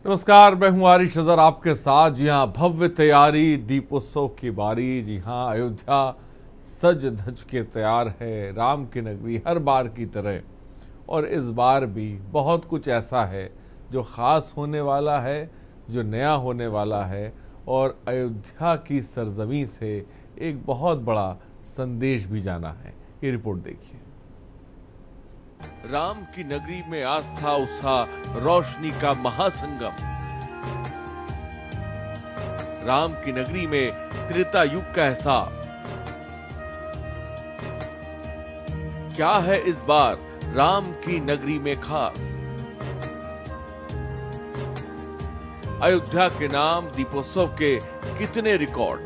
नमस्कार, मैं हूं आरिश नजर आपके साथ। जी हाँ, भव्य तैयारी, दीपोत्सव की बारी। जी हाँ, अयोध्या सज धज के तैयार है, राम की नगरी हर बार की तरह। और इस बार भी बहुत कुछ ऐसा है जो ख़ास होने वाला है, जो नया होने वाला है, और अयोध्या की सरजमी से एक बहुत बड़ा संदेश भी जाना है। ये रिपोर्ट देखिए। राम की नगरी में आस्था उत्साह, रोशनी का महासंगम। राम की नगरी में त्रेता युग का एहसास। क्या है इस बार राम की नगरी में खास? अयोध्या के नाम दीपोत्सव के कितने रिकॉर्ड?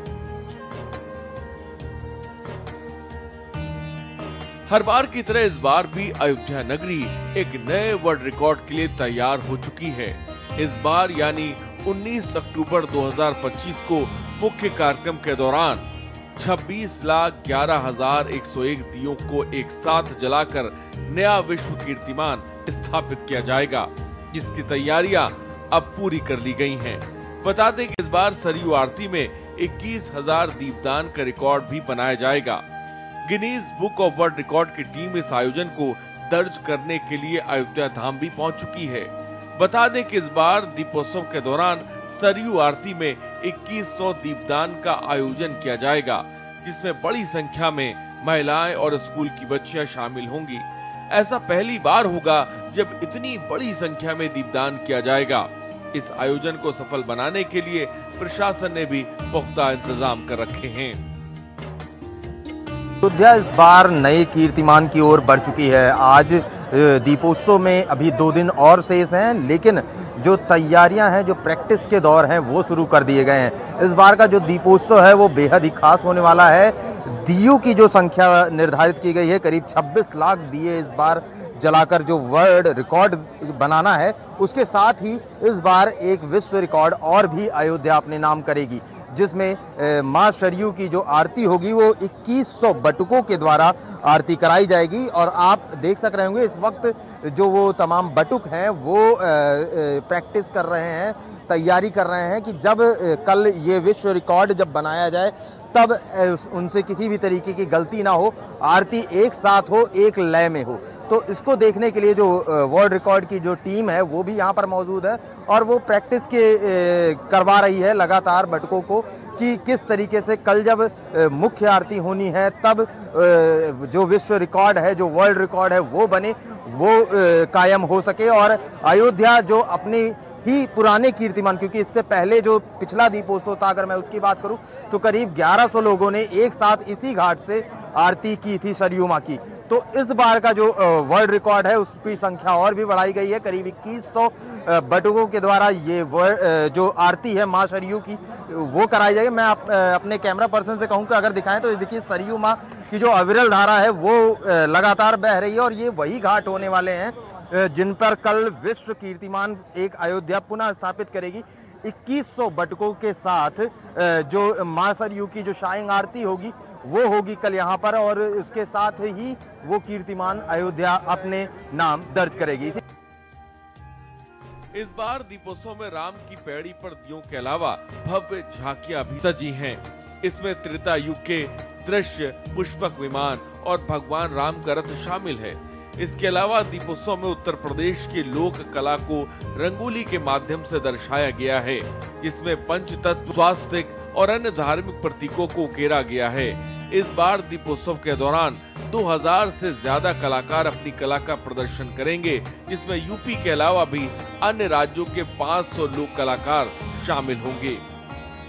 हर बार की तरह इस बार भी अयोध्या नगरी एक नए वर्ल्ड रिकॉर्ड के लिए तैयार हो चुकी है। इस बार यानी 19 अक्टूबर 2025 को मुख्य कार्यक्रम के दौरान 26,11,101 दियों को एक साथ जलाकर नया विश्व कीर्तिमान स्थापित किया जाएगा, जिसकी तैयारियां अब पूरी कर ली गई हैं। बता दें कि इस बार सरयू आरती में 21,000 दीपदान का रिकॉर्ड भी बनाया जाएगा। Guinness book of world record की टीम इस आयोजन को दर्ज करने के लिए अयोध्या धाम भी पहुंच चुकी है। बता दें कि इस बार दीपोत्सव के दौरान सरयू आरती में 2100 दीपदान का आयोजन किया जाएगा, जिसमें बड़ी संख्या में महिलाएं और स्कूल की बच्चियां शामिल होंगी। ऐसा पहली बार होगा जब इतनी बड़ी संख्या में दीपदान किया जाएगा। इस आयोजन को सफल बनाने के लिए प्रशासन ने भी पुख्ता इंतजाम कर रखे हैं। अयोध्या इस बार नए कीर्तिमान की ओर बढ़ चुकी है। आज दीपोत्सव में अभी 2 दिन और शेष हैं, लेकिन जो तैयारियां हैं, जो प्रैक्टिस के दौर हैं, वो शुरू कर दिए गए हैं। इस बार का जो दीपोत्सव है वो बेहद ही खास होने वाला है। दियों की जो संख्या निर्धारित की गई है, करीब 26 लाख दिए इस बार जलाकर जो वर्ल्ड रिकॉर्ड बनाना है, उसके साथ ही इस बार एक विश्व रिकॉर्ड और भी अयोध्या अपने नाम करेगी, जिसमें मां सरयू की जो आरती होगी वो 2100 बटुकों के द्वारा आरती कराई जाएगी। और आप देख सक रहे होंगे इस वक्त जो वो तमाम बटुक हैं वो प्रैक्टिस कर रहे हैं, तैयारी कर रहे हैं कि जब कल ये विश्व रिकॉर्ड जब बनाया जाए तब उनसे किसी भी तरीके की गलती ना हो, आरती एक साथ हो, एक लय में हो। तो इसको देखने के लिए जो वर्ल्ड रिकॉर्ड की जो टीम है वो भी यहाँ पर मौजूद है और वो प्रैक्टिस करवा रही है लगातार बटुकों को कि किस तरीके से कल जब मुख्य आरती होनी है तब जो विश्व रिकॉर्ड है, जो वर्ल्ड रिकॉर्ड है वो बने, वो कायम हो सके। और अयोध्या जो अपनी ही पुराने कीर्तिमान, क्योंकि इससे पहले जो पिछला दीपोत्सव था, अगर मैं उसकी बात करूं तो करीब 1100 लोगों ने एक साथ इसी घाट से आरती की थी सरयू मां की। तो इस बार का जो वर्ल्ड रिकॉर्ड है उसकी संख्या और भी बढ़ाई गई है। करीब 2100 बटुकों के द्वारा ये जो आरती है मां सरयू की वो कराई जाएगी। मैं अपने कैमरा पर्सन से कहूँ कि अगर दिखाएं तो देखिए सरयू मां की जो अविरल धारा है वो लगातार बह रही है और ये वही घाट होने वाले हैं जिन पर कल विश्व कीर्तिमान एक अयोध्या पुनः स्थापित करेगी। 2100 बटुकों के साथ जो मां सरयू की जो शाही आरती होगी वो होगी कल यहाँ पर, और इसके साथ ही वो कीर्तिमान अयोध्या अपने नाम दर्ज करेगी। इस बार दीपोत्सव में राम की पैड़ी पर दियों के अलावा भव्य झांकियां भी सजी हैं। इसमें त्रेता युग के दृश्य, पुष्पक विमान और भगवान राम का रथ शामिल है। इसके अलावा दीपोत्सव में उत्तर प्रदेश की लोक कला को रंगोली के माध्यम से दर्शाया गया है, जिसमें पंचतत्व, स्वास्तिक और अन्य धार्मिक प्रतीकों को उकेरा गया है। इस बार दीपोत्सव के दौरान 2000 से ज्यादा कलाकार अपनी कला का प्रदर्शन करेंगे, जिसमें यूपी के अलावा भी अन्य राज्यों के 500 लोक कलाकार शामिल होंगे।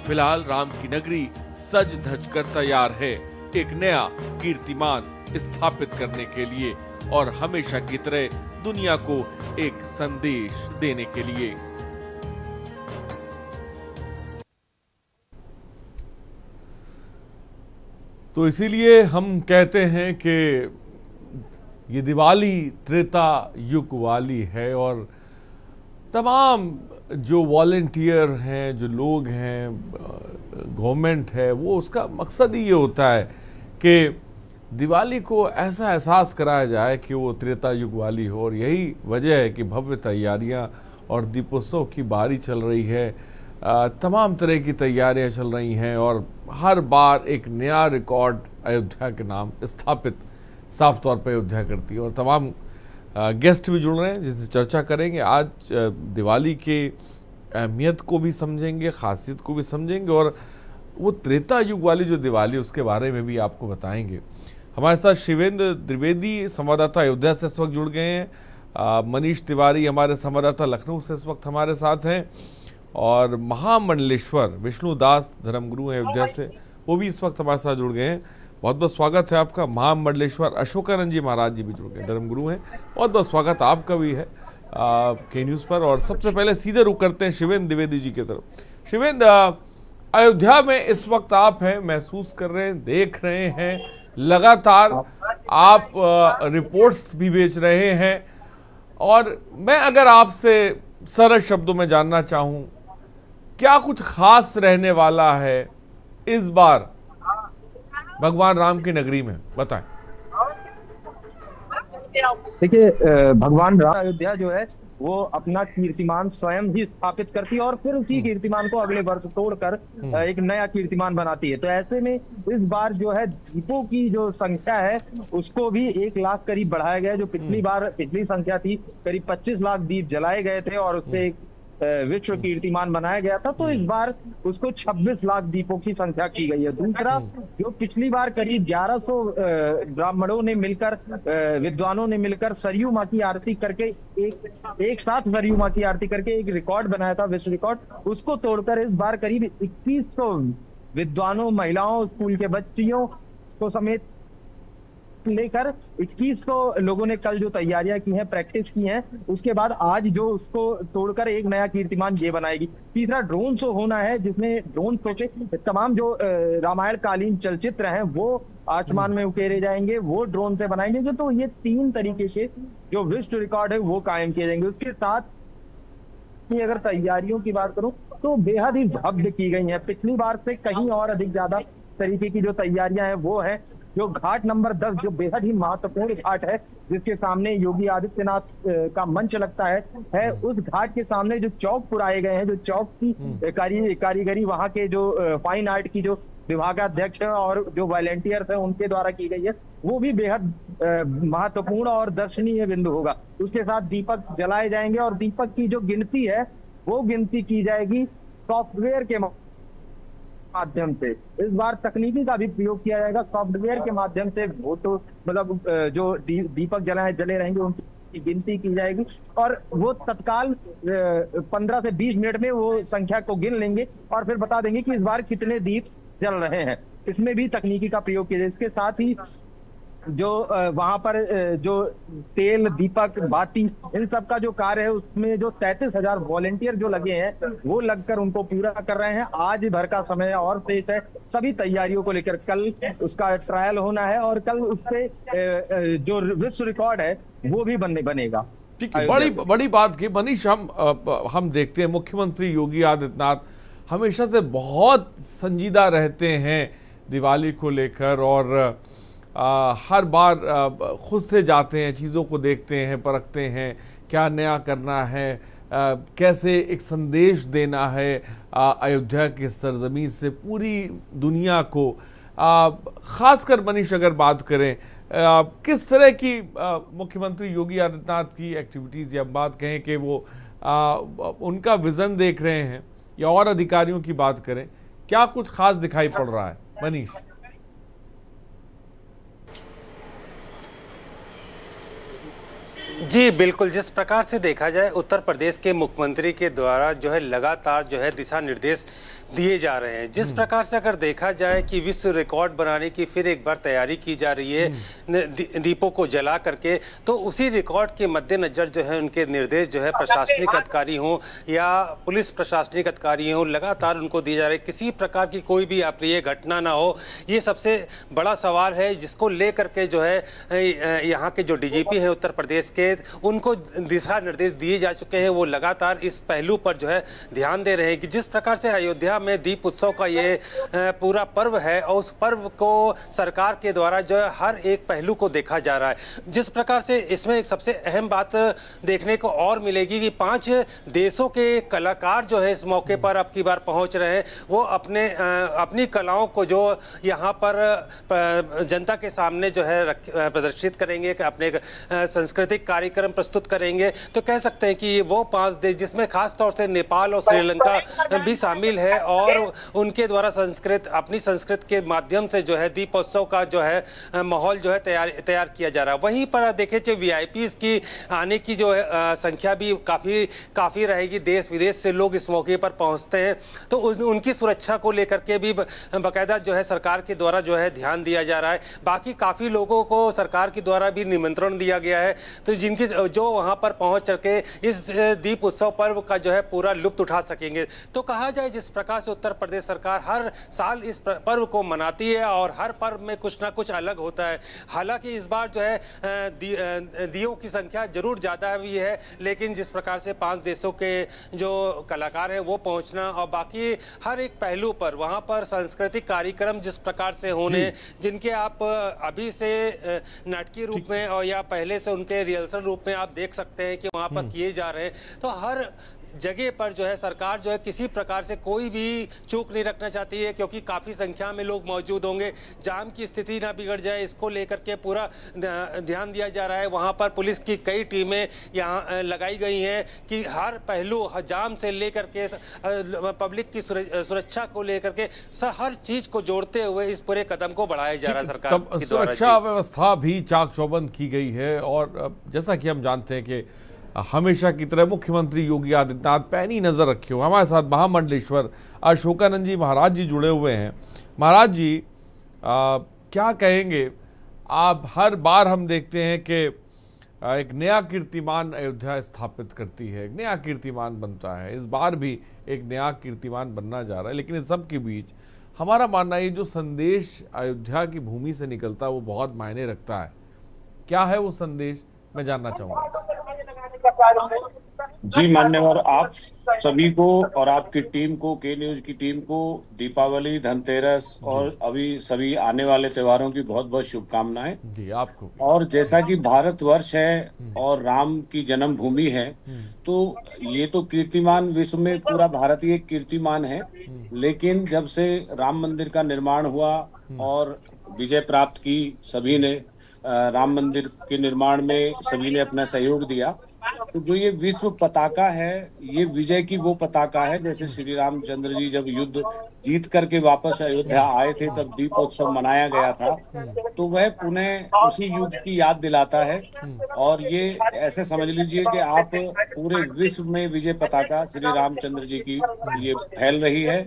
फिलहाल राम की नगरी सज धज कर तैयार है एक नया कीर्तिमान स्थापित करने के लिए और हमेशा की तरह दुनिया को एक संदेश देने के लिए। तो इसीलिए हम कहते हैं कि ये दिवाली त्रेता युग वाली है और तमाम जो वॉलेंटियर हैं, जो लोग हैं, गवर्नमेंट है, वो उसका मकसद ही ये होता है कि दिवाली को ऐसा एहसास कराया जाए कि वो त्रेता युग वाली हो। और यही वजह है कि भव्य तैयारियां और दीपोत्सव की बारी चल रही है। तमाम तरह की तैयारियां चल रही हैं और हर बार एक नया रिकॉर्ड अयोध्या के नाम स्थापित साफ तौर पर अयोध्या करती है। और तमाम गेस्ट भी जुड़ रहे हैं जिससे चर्चा करेंगे। आज दिवाली के अहमियत को भी समझेंगे, खासियत को भी समझेंगे और वो त्रेता युग वाली जो दिवाली उसके बारे में भी आपको बताएंगे। हमारे साथ शिवेंद्र द्विवेदी संवाददाता अयोध्या से इस वक्त जुड़ गए हैं। मनीष तिवारी हमारे संवाददाता लखनऊ से इस वक्त हमारे साथ हैं और महामंडलेश्वर विष्णुदास धर्मगुरु हैं अयोध्या से, वो भी इस वक्त हमारे साथ जुड़ गए हैं। बहुत बहुत स्वागत है आपका। महामंडलेश्वर अशोकानंद जी महाराज जी भी जुड़ गए, धर्मगुरु हैं। बहुत बहुत स्वागत आपका भी है के न्यूज़ पर। और सबसे पहले सीधे रुख करते हैं शिवेंद्र द्विवेदी जी की तरफ। शिवेंद्र, अयोध्या में इस वक्त आप हैं, महसूस कर रहे हैं, देख रहे हैं, लगातार आप रिपोर्ट्स भी भेज रहे हैं और मैं अगर आपसे सरल शब्दों में जानना चाहूं, क्या कुछ खास रहने वाला है इस बार भगवान राम की नगरी में, बताएं। देखिए, भगवान राम अयोध्या जो है वो अपना कीर्तिमान स्वयं ही स्थापित करती है और फिर उसी कीर्तिमान को अगले वर्ष तोड़कर एक नया कीर्तिमान बनाती है। तो ऐसे में इस बार जो है दीपों की जो संख्या है उसको भी 1 लाख करीब बढ़ाया गया है। जो पिछली संख्या थी करीब 25 लाख दीप जलाए गए थे और उससे एक विश्व कीर्तिमान बनाया गया था, तो इस बार उसको 26 लाख दीपों की संख्या की गई है। दूसरा, जो पिछली बार करीब 1100 ब्राह्मणों ने मिलकर, विद्वानों ने मिलकर सरयू माँ की आरती करके एक साथ सरयू माँ की आरती करके एक रिकॉर्ड बनाया था, विश्व रिकॉर्ड, उसको तोड़कर इस बार करीब 2100 विद्वानों, महिलाओं, स्कूल के बच्चियों को समेत लेकर 2100 लोगों ने कल जो तैयारियां की हैं, प्रैक्टिस की हैं, उसके बाद आज जो उसको तोड़कर एक नया कीर्तिमान ये बनाएगी। तीसरा, ड्रोन शो होना है जिसमें ड्रोन शो के तमाम जो रामायण कालीन चलचित्र हैं वो आसमान में उकेरे जाएंगे, वो ड्रोन से बनाएंगे। तो ये 3 तरीके से जो विश्व रिकॉर्ड है वो कायम किए जाएंगे। उसके साथ अगर तैयारियों की बात करूं तो बेहद ही भव्य की गई है। पिछली बार से कहीं और अधिक ज्यादा तरीके की जो तैयारियां हैं वो है। जो घाट नंबर 10 जो बेहद ही महत्वपूर्ण घाट है, जिसके सामने योगी आदित्यनाथ का मंच लगता है उस घाट के सामने जो चौक पुराए गए हैं, जो चौक की कारीगरी वहां के जो फाइन आर्ट की जो विभागाध्यक्ष है और जो वॉलंटियर्स हैं उनके द्वारा की गई है, वो भी बेहद महत्वपूर्ण और दर्शनीय बिंदु होगा। उसके साथ दीपक जलाए जाएंगे और दीपक की जो गिनती है वो गिनती की जाएगी सॉफ्टवेयर के माध्यम से। इस बार तकनीकी का भी प्रयोग किया जाएगा, सॉफ्टवेयर के माध्यम से वो तो मतलब जो दीपक जले रहेंगे उनकी गिनती की जाएगी और वो तत्काल 15 से 20 मिनट में वो संख्या को गिन लेंगे और फिर बता देंगे कि इस बार कितने दीप जल रहे हैं। इसमें भी तकनीकी का प्रयोग किया जाए। इसके साथ ही जो वहां पर जो तेल, दीपक, बाती, इन सब का जो कार्य है उसमें जो 33,000 वॉलेंटियर जो लगे हैं वो लगकर उनको पूरा कर रहे हैं। आज भर का समय और शेष है सभी तैयारियों को लेकर। कल उसका ट्रायल होना है और कल उससे जो विश्व रिकॉर्ड है वो भी बनेगा। ठीक है, बड़ी बात की मनीष, हम देखते हैं मुख्यमंत्री योगी आदित्यनाथ हमेशा से बहुत संजीदा रहते हैं दिवाली को लेकर और हर बार खुद से जाते हैं, चीज़ों को देखते हैं, परखते हैं, क्या नया करना है, कैसे एक संदेश देना है अयोध्या के सरजमीन से पूरी दुनिया को। ख़ासकर मनीष अगर बात करें किस तरह की मुख्यमंत्री योगी आदित्यनाथ की एक्टिविटीज़ या बात कहें कि वो उनका विज़न देख रहे हैं या और अधिकारियों की बात करें, क्या कुछ खास दिखाई पड़ रहा है मनीष? जी बिल्कुल, जिस प्रकार से देखा जाए उत्तर प्रदेश के मुख्यमंत्री के द्वारा जो है लगातार जो है दिशा निर्देश दिए जा रहे हैं। जिस प्रकार से अगर देखा जाए कि विश्व रिकॉर्ड बनाने की फिर एक बार तैयारी की जा रही है दीपों को जला करके, तो उसी रिकॉर्ड के मद्देनजर जो है उनके निर्देश जो है प्रशासनिक अधिकारी हों या पुलिस प्रशासनिक अधिकारी हों, लगातार उनको दिए जा रहे हैं। किसी प्रकार की कोई भी अप्रिय घटना ना हो, ये सबसे बड़ा सवाल है जिसको लेकर के जो है यहाँ के जो डीजीपी हैं उत्तर प्रदेश के, उनको दिशा निर्देश दिए जा चुके हैं। वो लगातार इस पहलू पर जो है ध्यान दे रहे हैं कि जिस प्रकार से अयोध्या अयोध्या में दीप उत्सव का ये पूरा पर्व है और उस पर्व को सरकार के द्वारा जो है हर एक पहलू को देखा जा रहा है। जिस प्रकार से इसमें एक सबसे अहम बात देखने को और मिलेगी कि 5 देशों के कलाकार जो है इस मौके पर अब की बार पहुंच रहे हैं, वो अपनी कलाओं को जो यहाँ पर जनता के सामने जो है प्रदर्शित करेंगे, अपने सांस्कृतिक कार्यक्रम प्रस्तुत करेंगे। तो कह सकते हैं कि वो 5 देश जिसमें खास तौर से नेपाल और श्रीलंका भी शामिल है और उनके द्वारा अपनी संस्कृति के माध्यम से जो है दीपोत्सव का जो है माहौल जो है तैयार किया जा रहा है। वहीं पर देखें जो वीआईपीज की आने की जो संख्या भी काफ़ी रहेगी, देश विदेश से लोग इस मौके पर पहुंचते हैं, तो उनकी सुरक्षा को लेकर के भी बाकायदा जो है सरकार के द्वारा जो है ध्यान दिया जा रहा है। बाकी काफ़ी लोगों को सरकार के द्वारा भी निमंत्रण दिया गया है, तो जो वहां पर पहुंच करके इस दीप उत्सव पर्व का जो है पूरा लुत्फ उठा सकेंगे। तो कहा जाए जिस प्रकार से उत्तर प्रदेश सरकार हर साल इस पर्व को मनाती है और हर पर्व में कुछ ना कुछ अलग होता है। हालांकि इस बार जो है दियों की संख्या जरूर ज़्यादा भी है, लेकिन जिस प्रकार से 5 देशों के जो कलाकार हैं वो पहुंचना और बाकी हर एक पहलू पर वहां पर सांस्कृतिक कार्यक्रम जिस प्रकार से होने, जिनके आप अभी से नाटकीय रूप में और या पहले से उनके रिहर्सल रूप में आप देख सकते हैं कि वहां पर किए जा रहे हैं। तो हर जगह पर जो है सरकार जो है किसी प्रकार से कोई भी चूक नहीं रखना चाहती है, क्योंकि काफ़ी संख्या में लोग मौजूद होंगे, जाम की स्थिति ना बिगड़ जाए इसको लेकर के पूरा ध्यान दिया जा रहा है। वहां पर पुलिस की कई टीमें यहाँ लगाई गई हैं कि हर पहलू जाम से लेकर के पब्लिक की सुरक्षा को लेकर के हर चीज़ को जोड़ते हुए इस पूरे कदम को बढ़ाया जा रहा है सरकार के द्वारा। सुरक्षा व्यवस्था भी चाक चौबंद की गई है और जैसा कि हम जानते हैं कि हमेशा की तरह मुख्यमंत्री योगी आदित्यनाथ पैनी नजर रखे हुए। हमारे साथ महामंडलेश्वर अशोकानंद जी महाराज जी जुड़े हुए हैं। महाराज जी क्या कहेंगे आप? हर बार हम देखते हैं कि एक नया कीर्तिमान अयोध्या स्थापित करती है, एक नया कीर्तिमान बनता है। इस बार भी एक नया कीर्तिमान बनना जा रहा है, लेकिन इस सब के बीच हमारा मानना है जो संदेश अयोध्या की भूमि से निकलता है वो बहुत मायने रखता है। क्या है वो संदेश, मैं जानना चाहूँगा। जी मान्यवर, आप सभी को और आपकी टीम को, के न्यूज की टीम को दीपावली, धनतेरस और अभी सभी आने वाले त्योहारों की बहुत बहुत शुभकामनाएं जी आपको। और जैसा कि भारतवर्ष है और राम की जन्मभूमि है, तो ये तो कीर्तिमान विश्व में पूरा भारत ही एक कीर्तिमान है। लेकिन जब से राम मंदिर का निर्माण हुआ और विजय प्राप्त की, सभी ने राम मंदिर के निर्माण में सभी ने अपना सहयोग दिया, तो जो ये विश्व पताका है, ये विजय की वो पताका है। जैसे श्री रामचंद्र जी जब युद्ध जीत करके वापस अयोध्या आए थे तब दीपोत्सव मनाया गया था, तो वह पुनः उसी युद्ध की याद दिलाता है। और ये ऐसे समझ लीजिए कि आप पूरे विश्व में विजय पताका श्री रामचंद्र जी की ये फैल रही है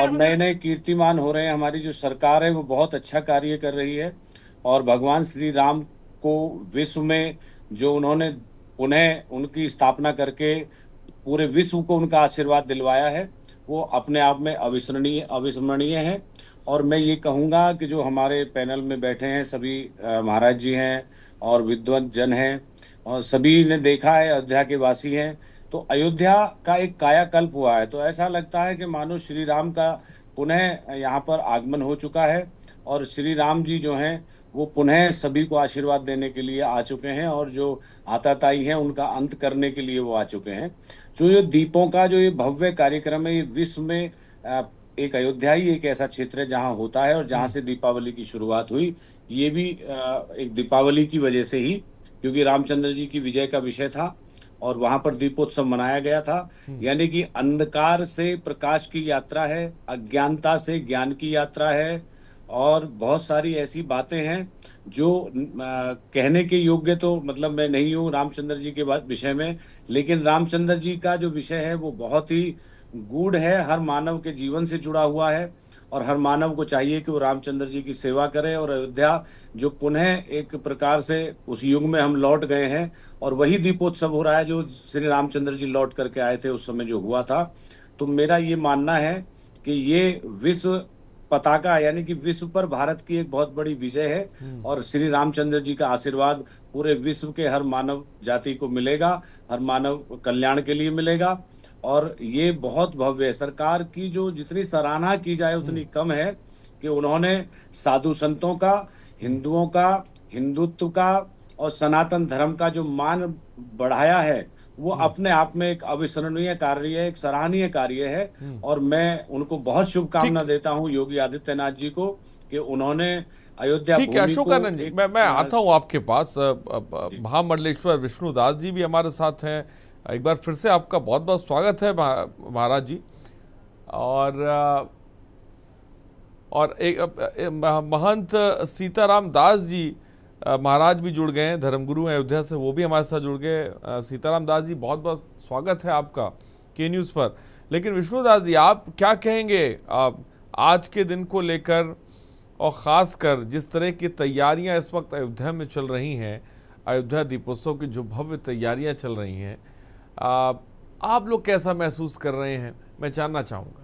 और नए नए कीर्तिमान हो रहे हैं। हमारी जो सरकार है वो बहुत अच्छा कार्य कर रही है और भगवान श्री राम को विश्व में जो उन्होंने पुनः उनकी स्थापना करके पूरे विश्व को उनका आशीर्वाद दिलवाया है, वो अपने आप में अविस्मरणीय है। और मैं ये कहूँगा कि जो हमारे पैनल में बैठे हैं सभी महाराज जी हैं और विद्वत जन हैं और सभी ने देखा है, अयोध्या के वासी हैं, तो अयोध्या का एक कायाकल्प हुआ है। तो ऐसा लगता है कि मानो श्री राम का पुनः यहाँ पर आगमन हो चुका है और श्री राम जी जो हैं वो पुनः सभी को आशीर्वाद देने के लिए आ चुके हैं और जो आताताई हैं उनका अंत करने के लिए वो आ चुके हैं। जो ये दीपों का जो ये भव्य कार्यक्रम है, ये विश्व में एक अयोध्या ही एक ऐसा क्षेत्र है जहां होता है और जहां से दीपावली की शुरुआत हुई। ये भी एक दीपावली की वजह से ही, क्योंकि रामचंद्र जी की विजय का विषय था और वहां पर दीपोत्सव मनाया गया था। यानी कि अंधकार से प्रकाश की यात्रा है, अज्ञानता से ज्ञान की यात्रा है और बहुत सारी ऐसी बातें हैं जो कहने के योग्य तो मतलब मैं नहीं हूँ रामचंद्र जी के विषय में, लेकिन रामचंद्र जी का जो विषय है वो बहुत ही गूढ़ है, हर मानव के जीवन से जुड़ा हुआ है और हर मानव को चाहिए कि वो रामचंद्र जी की सेवा करे। और अयोध्या जो पुनः एक प्रकार से उस युग में हम लौट गए हैं और वही दीपोत्सव हो रहा है जो श्री रामचंद्र जी लौट करके आए थे उस समय जो हुआ था। तो मेरा ये मानना है कि ये विश्व पताका यानी कि विश्व पर भारत की एक बहुत बड़ी विजय है और श्री रामचंद्र जी का आशीर्वाद पूरे विश्व के हर मानव जाति को मिलेगा, हर मानव कल्याण के लिए मिलेगा। और ये बहुत भव्य है। सरकार की जो जितनी सराहना की जाए उतनी कम है कि उन्होंने साधु संतों का, हिंदुओं का, हिंदुत्व का और सनातन धर्म का जो मान बढ़ाया है वो अपने आप में एक अविस्मरणीय कार्य है, एक सराहनीय कार्य है। और मैं उनको बहुत शुभकामना देता हूं योगी आदित्यनाथ जी को कि उन्होंने अयोध्या ठीक है भूमि को अशोकानंद जी, मैं आता हूँ आपके पास। महामंडलेश्वर विष्णुदास जी भी हमारे साथ हैं। एक बार फिर से आपका बहुत बहुत स्वागत है महाराज जी। और एक महंत सीताराम दास जी महाराज भी जुड़ गए हैं, धर्मगुरु हैं अयोध्या से, वो भी हमारे साथ जुड़ गए। सीताराम दास जी बहुत बहुत स्वागत है आपका के न्यूज़ पर। लेकिन विष्णुदास जी, आप क्या कहेंगे आज के दिन को लेकर, और ख़ासकर जिस तरह की तैयारियां इस वक्त अयोध्या में चल रही हैं, अयोध्या दीपोत्सव की जो भव्य तैयारियां चल रही हैं, आप लोग कैसा महसूस कर रहे हैं, मैं जानना चाहूँगा।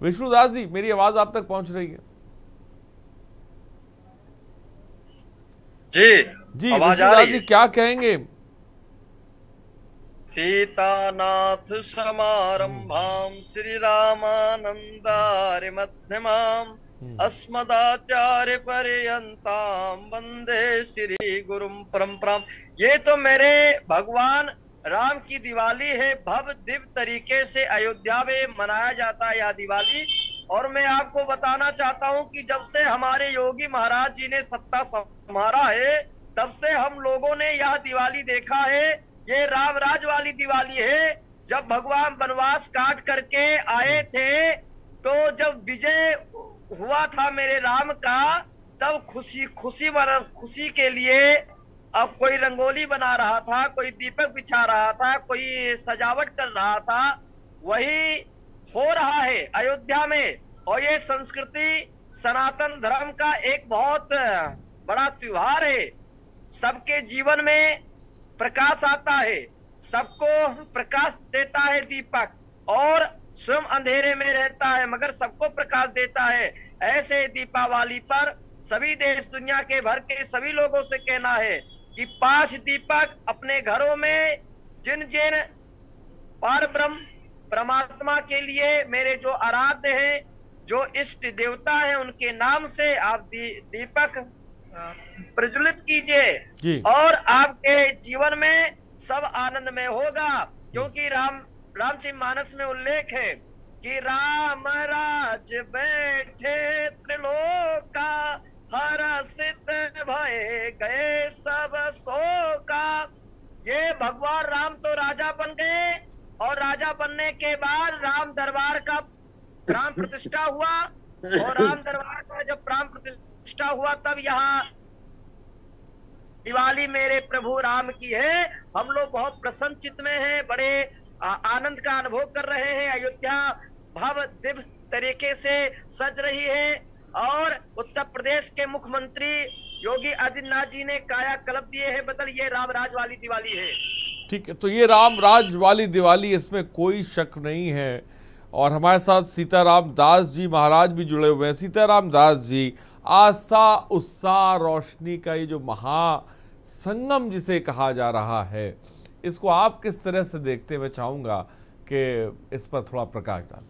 विष्णुदास जी, मेरी आवाज आप तक पहुंच रही है? जी आवाज आ रही है। जी क्या कहेंगे? सीतानाथ समारंभाम श्री रामानंदार्य मध्यमाम अस्मदाचार्य पर्यंताम वंदे श्री गुरुम परंपराम। ये तो मेरे भगवान राम की दिवाली है। भव्य दिव्य तरीके से अयोध्या में मनाया जाता है यह दिवाली। और मैं आपको बताना चाहता हूं कि जब से हमारे योगी महाराज जी ने सत्ता संभाला है, तब से हम लोगों ने यह दिवाली देखा है। ये राम राज वाली दिवाली है। जब भगवान वनवास काट करके आए थे, तो जब विजय हुआ था मेरे राम का, तब खुशी के लिए अब कोई रंगोली बना रहा था, कोई दीपक बिछा रहा था, कोई सजावट कर रहा था। वही हो रहा है अयोध्या में। और ये संस्कृति सनातन धर्म का एक बहुत बड़ा त्योहार है। सबके जीवन में प्रकाश आता है, सबको प्रकाश देता है दीपक, और स्वयं अंधेरे में रहता है मगर सबको प्रकाश देता है। ऐसे दीपावली पर सभी देश दुनिया के भर के सभी लोगों से कहना है कि 5 दीपक अपने घरों में, जिन जिन परब्रह्म परमात्मा के लिए मेरे जो आराध्य हैं, जो इष्ट देवता हैं, उनके नाम से आप दीपक प्रज्वलित कीजिए और आपके जीवन में सब आनंदमय होगा। क्योंकि रामचरितमानस में उल्लेख है कि राम राज बैठे त्रिलोका हर्षित भय गए सब शोका। ये भगवान राम तो राजा बन गए, और राजा बनने के बाद राम दरबार का प्राण प्रतिष्ठा हुआ। और राम दरबार का जब प्राण प्रतिष्ठा हुआ, तब यहाँ दिवाली मेरे प्रभु राम की है। हम लोग बहुत प्रसन्न चित्त में हैं, बड़े आनंद का अनुभव कर रहे हैं। अयोध्या भव्य दिव्य तरीके से सज रही है। और उत्तर प्रदेश के मुख्यमंत्री योगी आदित्यनाथ जी ने कायाकल्प दिए हैं, बदल ये राम राज वाली दिवाली है। ठीक है, तो ये राम राज वाली दिवाली, इसमें कोई शक नहीं है। और हमारे साथ सीताराम दास जी महाराज भी जुड़े हुए हैं। सीताराम दास जी, आस्था उत्साह रोशनी का ये जो महासंगम जिसे कहा जा रहा है, इसको आप किस तरह से देखते हैं? मैं चाहूंगा कि इस पर थोड़ा प्रकाश डालें।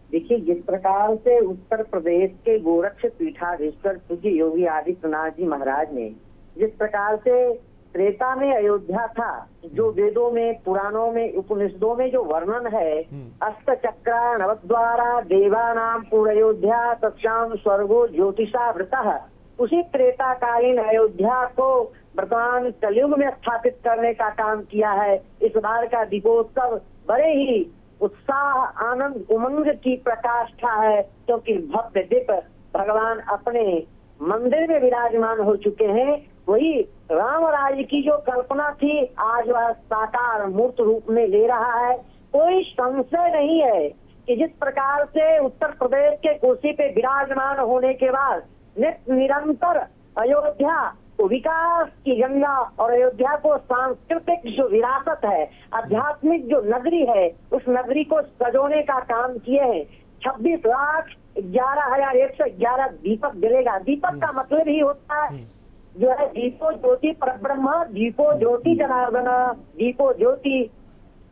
देखिए, जिस प्रकार से उत्तर प्रदेश के गोरक्ष पीठाधीश्वर पूज्य योगी आदित्यनाथ जी महाराज ने जिस प्रकार से त्रेता में अयोध्या था, जो वेदों में, पुराणों में, उपनिषदों में जो वर्णन है, अष्ट चक्रा नवद्वारा देवानाम पूर्वयोध्या तस्याम स्वर्गो ज्योतिषा वृतः, उसी त्रेताकालीन अयोध्या को वर्तमान कलयुग में स्थापित करने का काम किया है। इस बार का दीपोत्सव बड़े ही उत्साह, आनंद, उमंग की प्रकाष्ठा है, क्योंकि भव्य दिव्य भगवान अपने मंदिर में विराजमान हो चुके हैं। वही राम राज्य की जो कल्पना थी, आज वह साकार मूर्त रूप में ले रहा है। कोई संशय नहीं है कि जिस प्रकार से उत्तर प्रदेश के कुर्सी पे विराजमान होने के बाद निरंतर अयोध्या को विकास की गंगा और अयोध्या को सांस्कृतिक जो विरासत है, आध्यात्मिक जो नगरी है, उस नगरी को सजोने का काम किए हैं। 26,11,111 दीपक जलेगा। दीपक का मतलब ही होता है जो है दीपो ज्योति परब्रह्म, दीपो ज्योति जनार्दन, दीपो ज्योति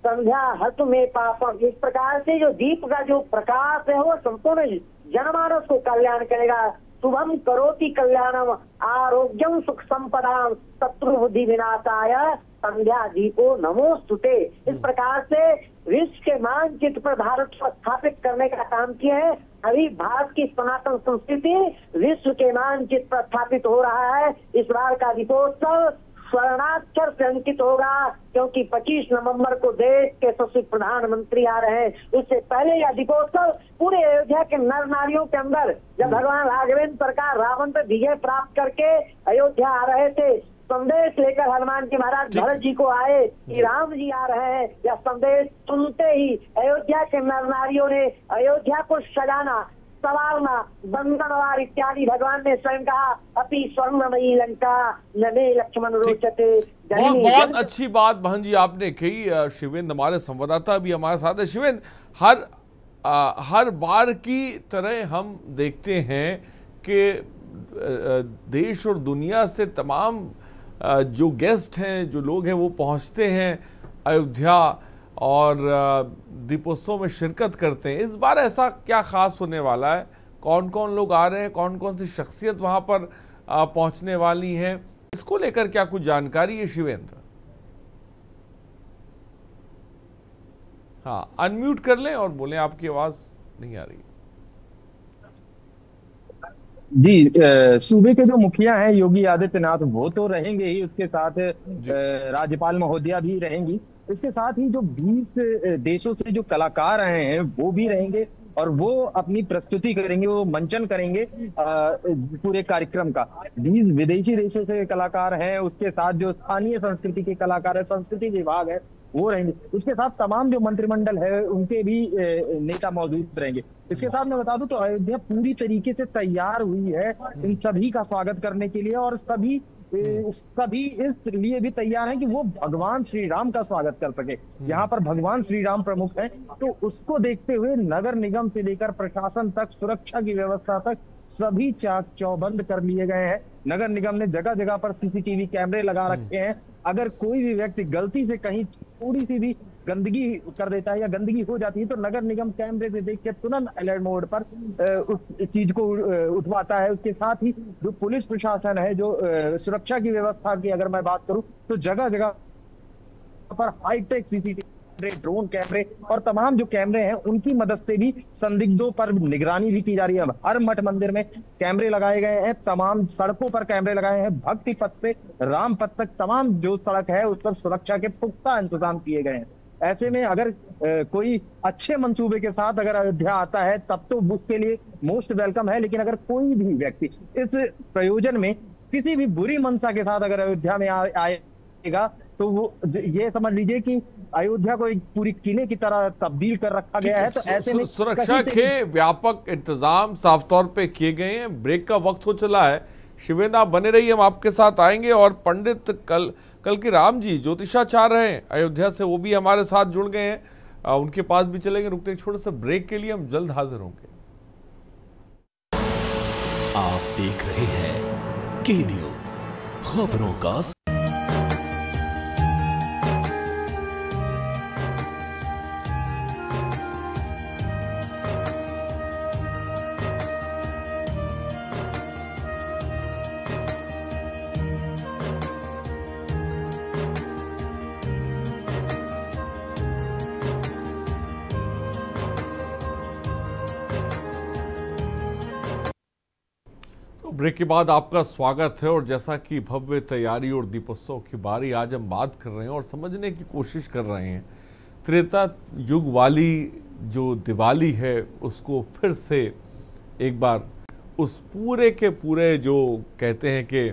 संध्या हत में पापम। इस प्रकार से जो दीप का जो प्रकाश है वो संपूर्ण जनमानस को कल्याण करेगा। शुभम करोति कल्याणम आरोग्यम सुख संपदाम शत्रु बुद्धि विनाशाय संध्या दीपो नमोस्तुते। इस प्रकार से विश्व के मानचित्र पर भारत को स्थापित करने का काम किया है। अभी भारत की सनातन संस्कृति विश्व के मानचित्र पर स्थापित हो रहा है। इस बार का दीपोत्सव स्वर्णाक्षर से अंकित होगा, क्योंकि 25 नवंबर को देश के यशस्वी प्रधानमंत्री आ रहे हैं। उससे पहले यह दीपोत्सव पूरे अयोध्या के नर नारियों के अंदर, जब भगवान राघवेंद्र सरकार रावण पर विजय प्राप्त करके अयोध्या आ रहे थे, संदेश लेकर हनुमान जी महाराज भरत जी को आए कि राम जी आ रहे हैं। यह संदेश सुनते ही अयोध्या के नर नारियों ने अयोध्या को सजाना, सवारना, बंदनवार इत्यादि भगवान ने स्वयं कहा, अपि स्वर्णमयी लंका नमे लक्ष्मण रोचते। बहुत अच्छी बात बहन जी आपने कही। शिवेंद्र हमारे संवाददाता भी हमारे साथ है। शिवेंद्र, हर बार की तरह हम देखते हैं कि देश और दुनिया से तमाम जो गेस्ट हैं, जो लोग हैं, वो पहुंचते हैं अयोध्या और दीपोत्सव में शिरकत करते हैं। इस बार ऐसा क्या खास होने वाला है? कौन कौन लोग आ रहे हैं, कौन कौन सी शख्सियत वहां पर पहुंचने वाली हैं, इसको लेकर क्या कुछ जानकारी है शिवेंद्र? हाँ, अनम्यूट कर लें और बोलें, आपकी आवाज नहीं आ रही। जी, सूबे के जो मुखिया हैं योगी आदित्यनाथ वो तो रहेंगे ही, उसके साथ राज्यपाल महोदया भी रहेंगी। इसके साथ ही जो 20 देशों से जो कलाकार आए हैं वो भी रहेंगे और वो अपनी प्रस्तुति करेंगे, वो मंचन करेंगे पूरे कार्यक्रम का। 20 विदेशी देशों से कलाकार हैं, उसके साथ जो स्थानीय संस्कृति के कलाकार है, संस्कृति विभाग है, वो रहेंगे। उसके साथ तमाम जो मंत्रिमंडल है उनके भी नेता मौजूद रहेंगे। इसके साथ मैं बता दूं तो अयोध्या पूरी तरीके से तैयार हुई है इन सभी का स्वागत करने के लिए, और सभी इस लिए भी तैयार हैं कि वो भगवान श्री राम का स्वागत कर सके। यहाँ पर भगवान श्री राम प्रमुख हैं, तो उसको देखते हुए नगर निगम से लेकर प्रशासन तक, सुरक्षा की व्यवस्था तक सभी चाक चौबंद कर लिए गए हैं। नगर निगम ने जगह जगह पर सीसीटीवी कैमरे लगा रखे हैं। अगर कोई भी व्यक्ति गलती से कहीं थोड़ी सी भी गंदगी कर देता है या गंदगी हो जाती है तो नगर निगम कैमरे से देख के तुरंत अलर्ट मोड पर उस चीज को उठवाता है। उसके साथ ही जो पुलिस प्रशासन है, जो सुरक्षा की व्यवस्था की अगर मैं बात करूं तो जगह जगह पर हाईटेक सीसीटीवी, ड्रोन कैमरे और तमाम जो कैमरे हैं उनकी मदद से भी संदिग्धों पर निगरानी भी की जा रही है। हर मठ मंदिर में कैमरे लगाए गए हैं, तमाम सड़कों पर कैमरे लगाए हैं, भक्ति पथ से राम पथ तक तमाम जो सड़क है उस पर सुरक्षा के पुख्ता इंतजाम किए गए हैं। ऐसे में अगर कोई अच्छे मंसूबे के साथ अगर अयोध्या आता है तब तो उसके लिए मोस्ट वेलकम है, लेकिन अगर कोई भी व्यक्ति इस प्रयोजन में किसी भी बुरी मंशा के साथ अगर अयोध्या में आएगा तो वो ये समझ लीजिए कि अयोध्या को एक पूरी किले की तरह तब्दील कर रखा गया है। तो ऐसे में सुरक्षा के व्यापक इंतजाम साफ तौर पे किए गए हैं। ब्रेक का वक्त हो चला है। शिवेंद्र, आप बने रहिए, हम आपके साथ आएंगे। और पंडित कल की राम जी ज्योतिषाचार्य हैं अयोध्या से, वो भी हमारे साथ जुड़ गए हैं, उनके पास भी चलेंगे। रुकते एक छोटे से ब्रेक के लिए, हम जल्द हाजिर होंगे। आप देख रहे हैं के न्यूज, खबरों का। ब्रेक के बाद आपका स्वागत है। और जैसा कि भव्य तैयारी और दीपोत्सव की बारी आज हम बात कर रहे हैं और समझने की कोशिश कर रहे हैं, त्रेता युग वाली जो दिवाली है उसको फिर से एक बार उस पूरे के पूरे जो कहते हैं कि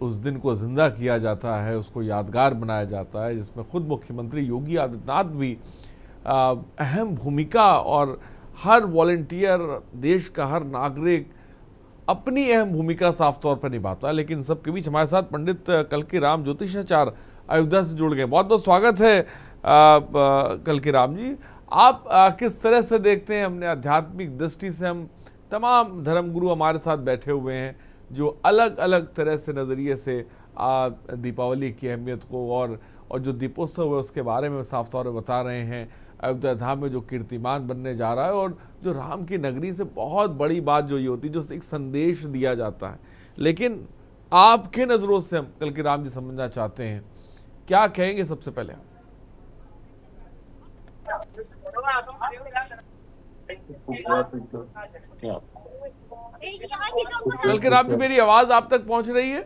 उस दिन को जिंदा किया जाता है, उसको यादगार बनाया जाता है, जिसमें खुद मुख्यमंत्री योगी आदित्यनाथ भी अहम भूमिका और हर वॉलंटियर, देश का हर नागरिक अपनी अहम भूमिका साफ तौर पर निभाता है। लेकिन सबके बीच हमारे साथ पंडित कल की राम ज्योतिषाचार्य अयोध्या से जुड़ गए। बहुत बहुत स्वागत है कल की राम जी। आप किस तरह से देखते हैं, हमने आध्यात्मिक दृष्टि से, हम तमाम धर्मगुरु हमारे साथ बैठे हुए हैं, जो अलग अलग तरह से नज़रिए से दीपावली की अहमियत को और जो दीपोत्सव है उसके बारे में साफ तौर पर बता रहे हैं। अयोध्या धाम में जो कीर्तिमान बनने जा रहा है और जो राम की नगरी से बहुत बड़ी बात जो ये होती है, जो एक संदेश दिया जाता है। लेकिन आपके नज़रों से हम कल की राम जी समझना चाहते हैं, क्या कहेंगे सबसे पहले? कल के राम जी, मेरी आवाज आप तक पहुंच रही है?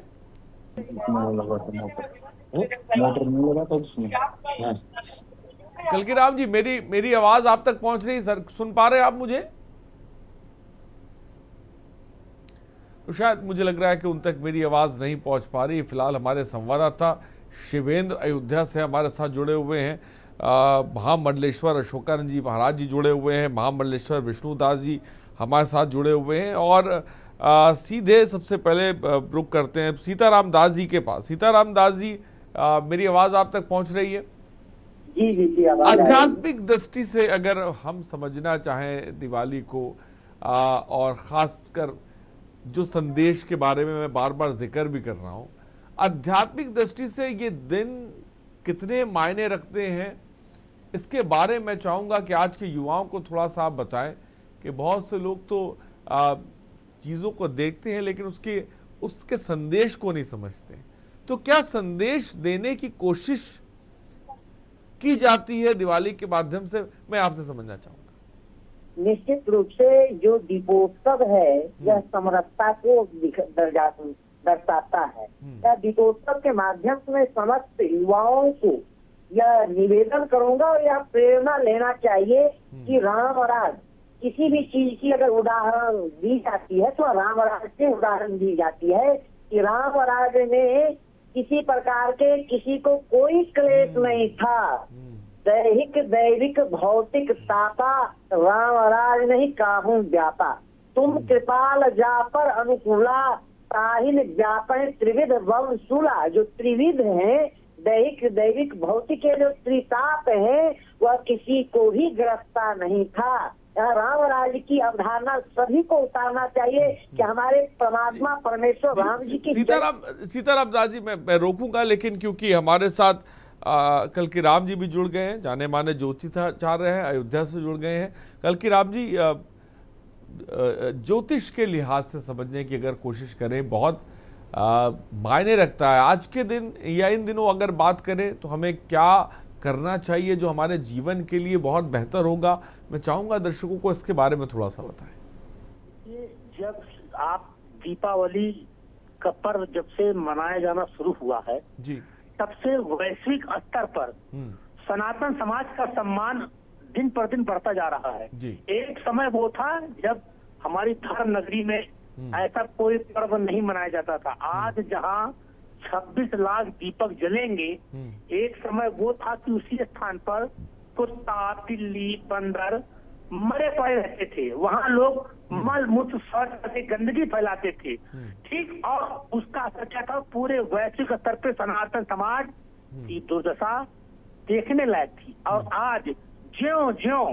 कल की राम जी, मेरी आवाज आप तक पहुंच रही है सर? सुन पा रहे हैं आप मुझे? तो शायद मुझे लग रहा है कि उन तक मेरी आवाज नहीं पहुंच पा रही। फिलहाल हमारे संवाददाता शिवेंद्र अयोध्या से हमारे साथ जुड़े हुए हैं। महामंडलेश्वर अशोकानंद जी महाराज जी जुड़े हुए हैं, महामंडलेश्वर विष्णुदास जी हमारे साथ जुड़े हुए हैं और सीधे सबसे पहले रुक करते हैं सीताराम दास जी के पास। सीताराम दास जी, मेरी आवाज आप तक पहुंच रही है? जी आध्यात्मिक दृष्टि से अगर हम समझना चाहें दिवाली को और खासकर जो संदेश के बारे में मैं बार बार जिक्र भी कर रहा हूं, आध्यात्मिक दृष्टि से ये दिन कितने मायने रखते हैं, इसके बारे में चाहूँगा कि आज के युवाओं को थोड़ा सा आप बताएं कि बहुत से लोग तो चीज़ों को देखते हैं लेकिन उसके संदेश को नहीं समझते। तो क्या संदेश देने की कोशिश की जाती है दिवाली के माध्यम से, मैं आपसे समझना चाहूँगा। निश्चित रूप से जो दीपोत्सव है यह समरसता को दर्शाता है। यह दीपोत्सव के माध्यम से समस्त युवाओं को यह निवेदन करूंगा और यह प्रेरणा लेना चाहिए कि राम और राज किसी भी चीज की अगर उदाहरण दी जाती है तो राम और राज से उदाहरण दी जाती है कि राम और राज में किसी प्रकार के किसी को कोई क्लेश नहीं था। दैहिक दैविक भौतिक तापा राम राज नहीं काहू व्यापा। तुम कृपाल जा पर अनुकूला ताहिन व्यापन त्रिविध वंशूला। जो त्रिविध है, दैहिक दैविक भौतिक के जो त्रिताप है वह किसी को ही गिरफ्तार नहीं था। राम राज्य की अवधारणा सभी को उतारना चाहिए कि हमारे परमात्मा परमेश्वर राम जी की। सीताराम दास जी, मैं रोकूंगा लेकिन क्योंकि हमारे साथ कल की राम जी भी जुड़ गए हैं, जाने माने ज्योतिषाचार्य हैं, अयोध्या से जुड़ गए हैं। कल की राम जी, ज्योतिष के लिहाज से समझने की अगर कोशिश करें, बहुत मायने रखता है आज के दिन या इन दिनों अगर बात करें तो हमें क्या करना चाहिए जो हमारे जीवन के लिए बहुत बेहतर होगा। मैं चाहूंगा दर्शकों को इसके बारे में थोड़ा सा बताएं। जब आप दीपावली का पर्व जब से मनाया जाना शुरू हुआ है जी, तब से वैश्विक स्तर पर सनातन समाज का सम्मान दिन पर दिन बढ़ता जा रहा है जी। एक समय वो था जब हमारी धर्म नगरी में ऐसा कोई पर्व नहीं मनाया जाता था। आज जहां 26 लाख दीपक जलेंगे, एक समय वो था कि उसी स्थान पर कुत्ता, बिल्ली, बंदर मरे पड़े रहते थे। वहां लोग मल मूत्र शौच करके गंदगी फैलाते थे। ठीक, और उसका असर क्या था? पूरे वैश्विक स्तर पे सनातन समाज की दुर्दशा देखने लायक थी। और आज ज्यों ज्यों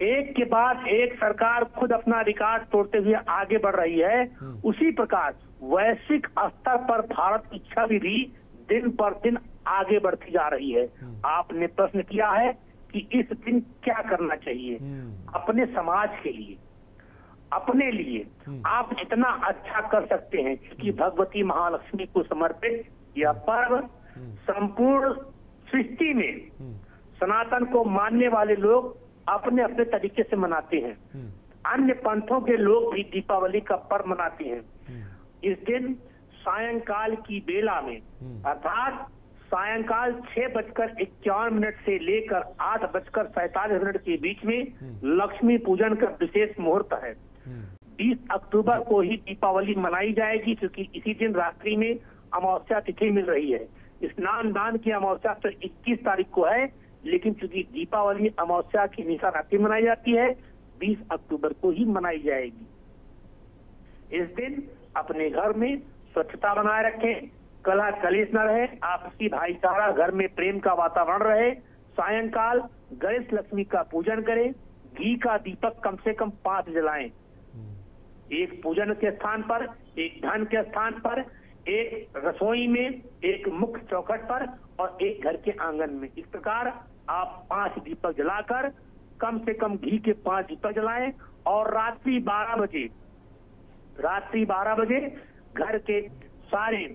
एक के बाद एक सरकार खुद अपना रिकॉर्ड तोड़ते हुए आगे बढ़ रही है, उसी प्रकार वैश्विक स्तर पर भारत की छवि भी दिन पर दिन आगे बढ़ती जा रही है। आपने प्रश्न किया है कि इस दिन क्या करना चाहिए अपने समाज के लिए, अपने लिए आप इतना अच्छा कर सकते हैं क्योंकि भगवती महालक्ष्मी को समर्पित यह पर्व संपूर्ण सृष्टि में सनातन को मानने वाले लोग अपने अपने तरीके से मनाते हैं। अन्य पंथों के लोग भी दीपावली का पर्व मनाते हैं। इस दिन सायंकाल की बेला में अर्थात सायंकाल 6:51 से लेकर 8:47 के बीच में लक्ष्मी पूजन का विशेष मुहूर्त है। 20 अक्टूबर को ही दीपावली मनाई जाएगी क्योंकि इसी दिन रात्रि में अमावस्या तिथि मिल रही है। स्नान दान की अमावस्या तो 21 तारीख को है, लेकिन चूंकि दीपावली अमावस्या की निशा रात्रि मनाई जाती है, 20 अक्टूबर को ही मनाई जाएगी। इस दिन अपने घर में स्वच्छता बनाए रखें, कलह कलेश न रहे, आपसी भाईचारा, घर में प्रेम का वातावरण रहे। सायंकाल गणेश लक्ष्मी का पूजन करें, घी का दीपक कम से कम 5 जलाएं। एक पूजन के स्थान पर एक धन के स्थान पर, एक रसोई में, एक मुख्य चौखट पर और एक घर के आंगन में। इस प्रकार आप 5 दीपक जलाकर कम से कम घी के 5 दीपक जलाएं और रात्रि 12 बजे घर के सारे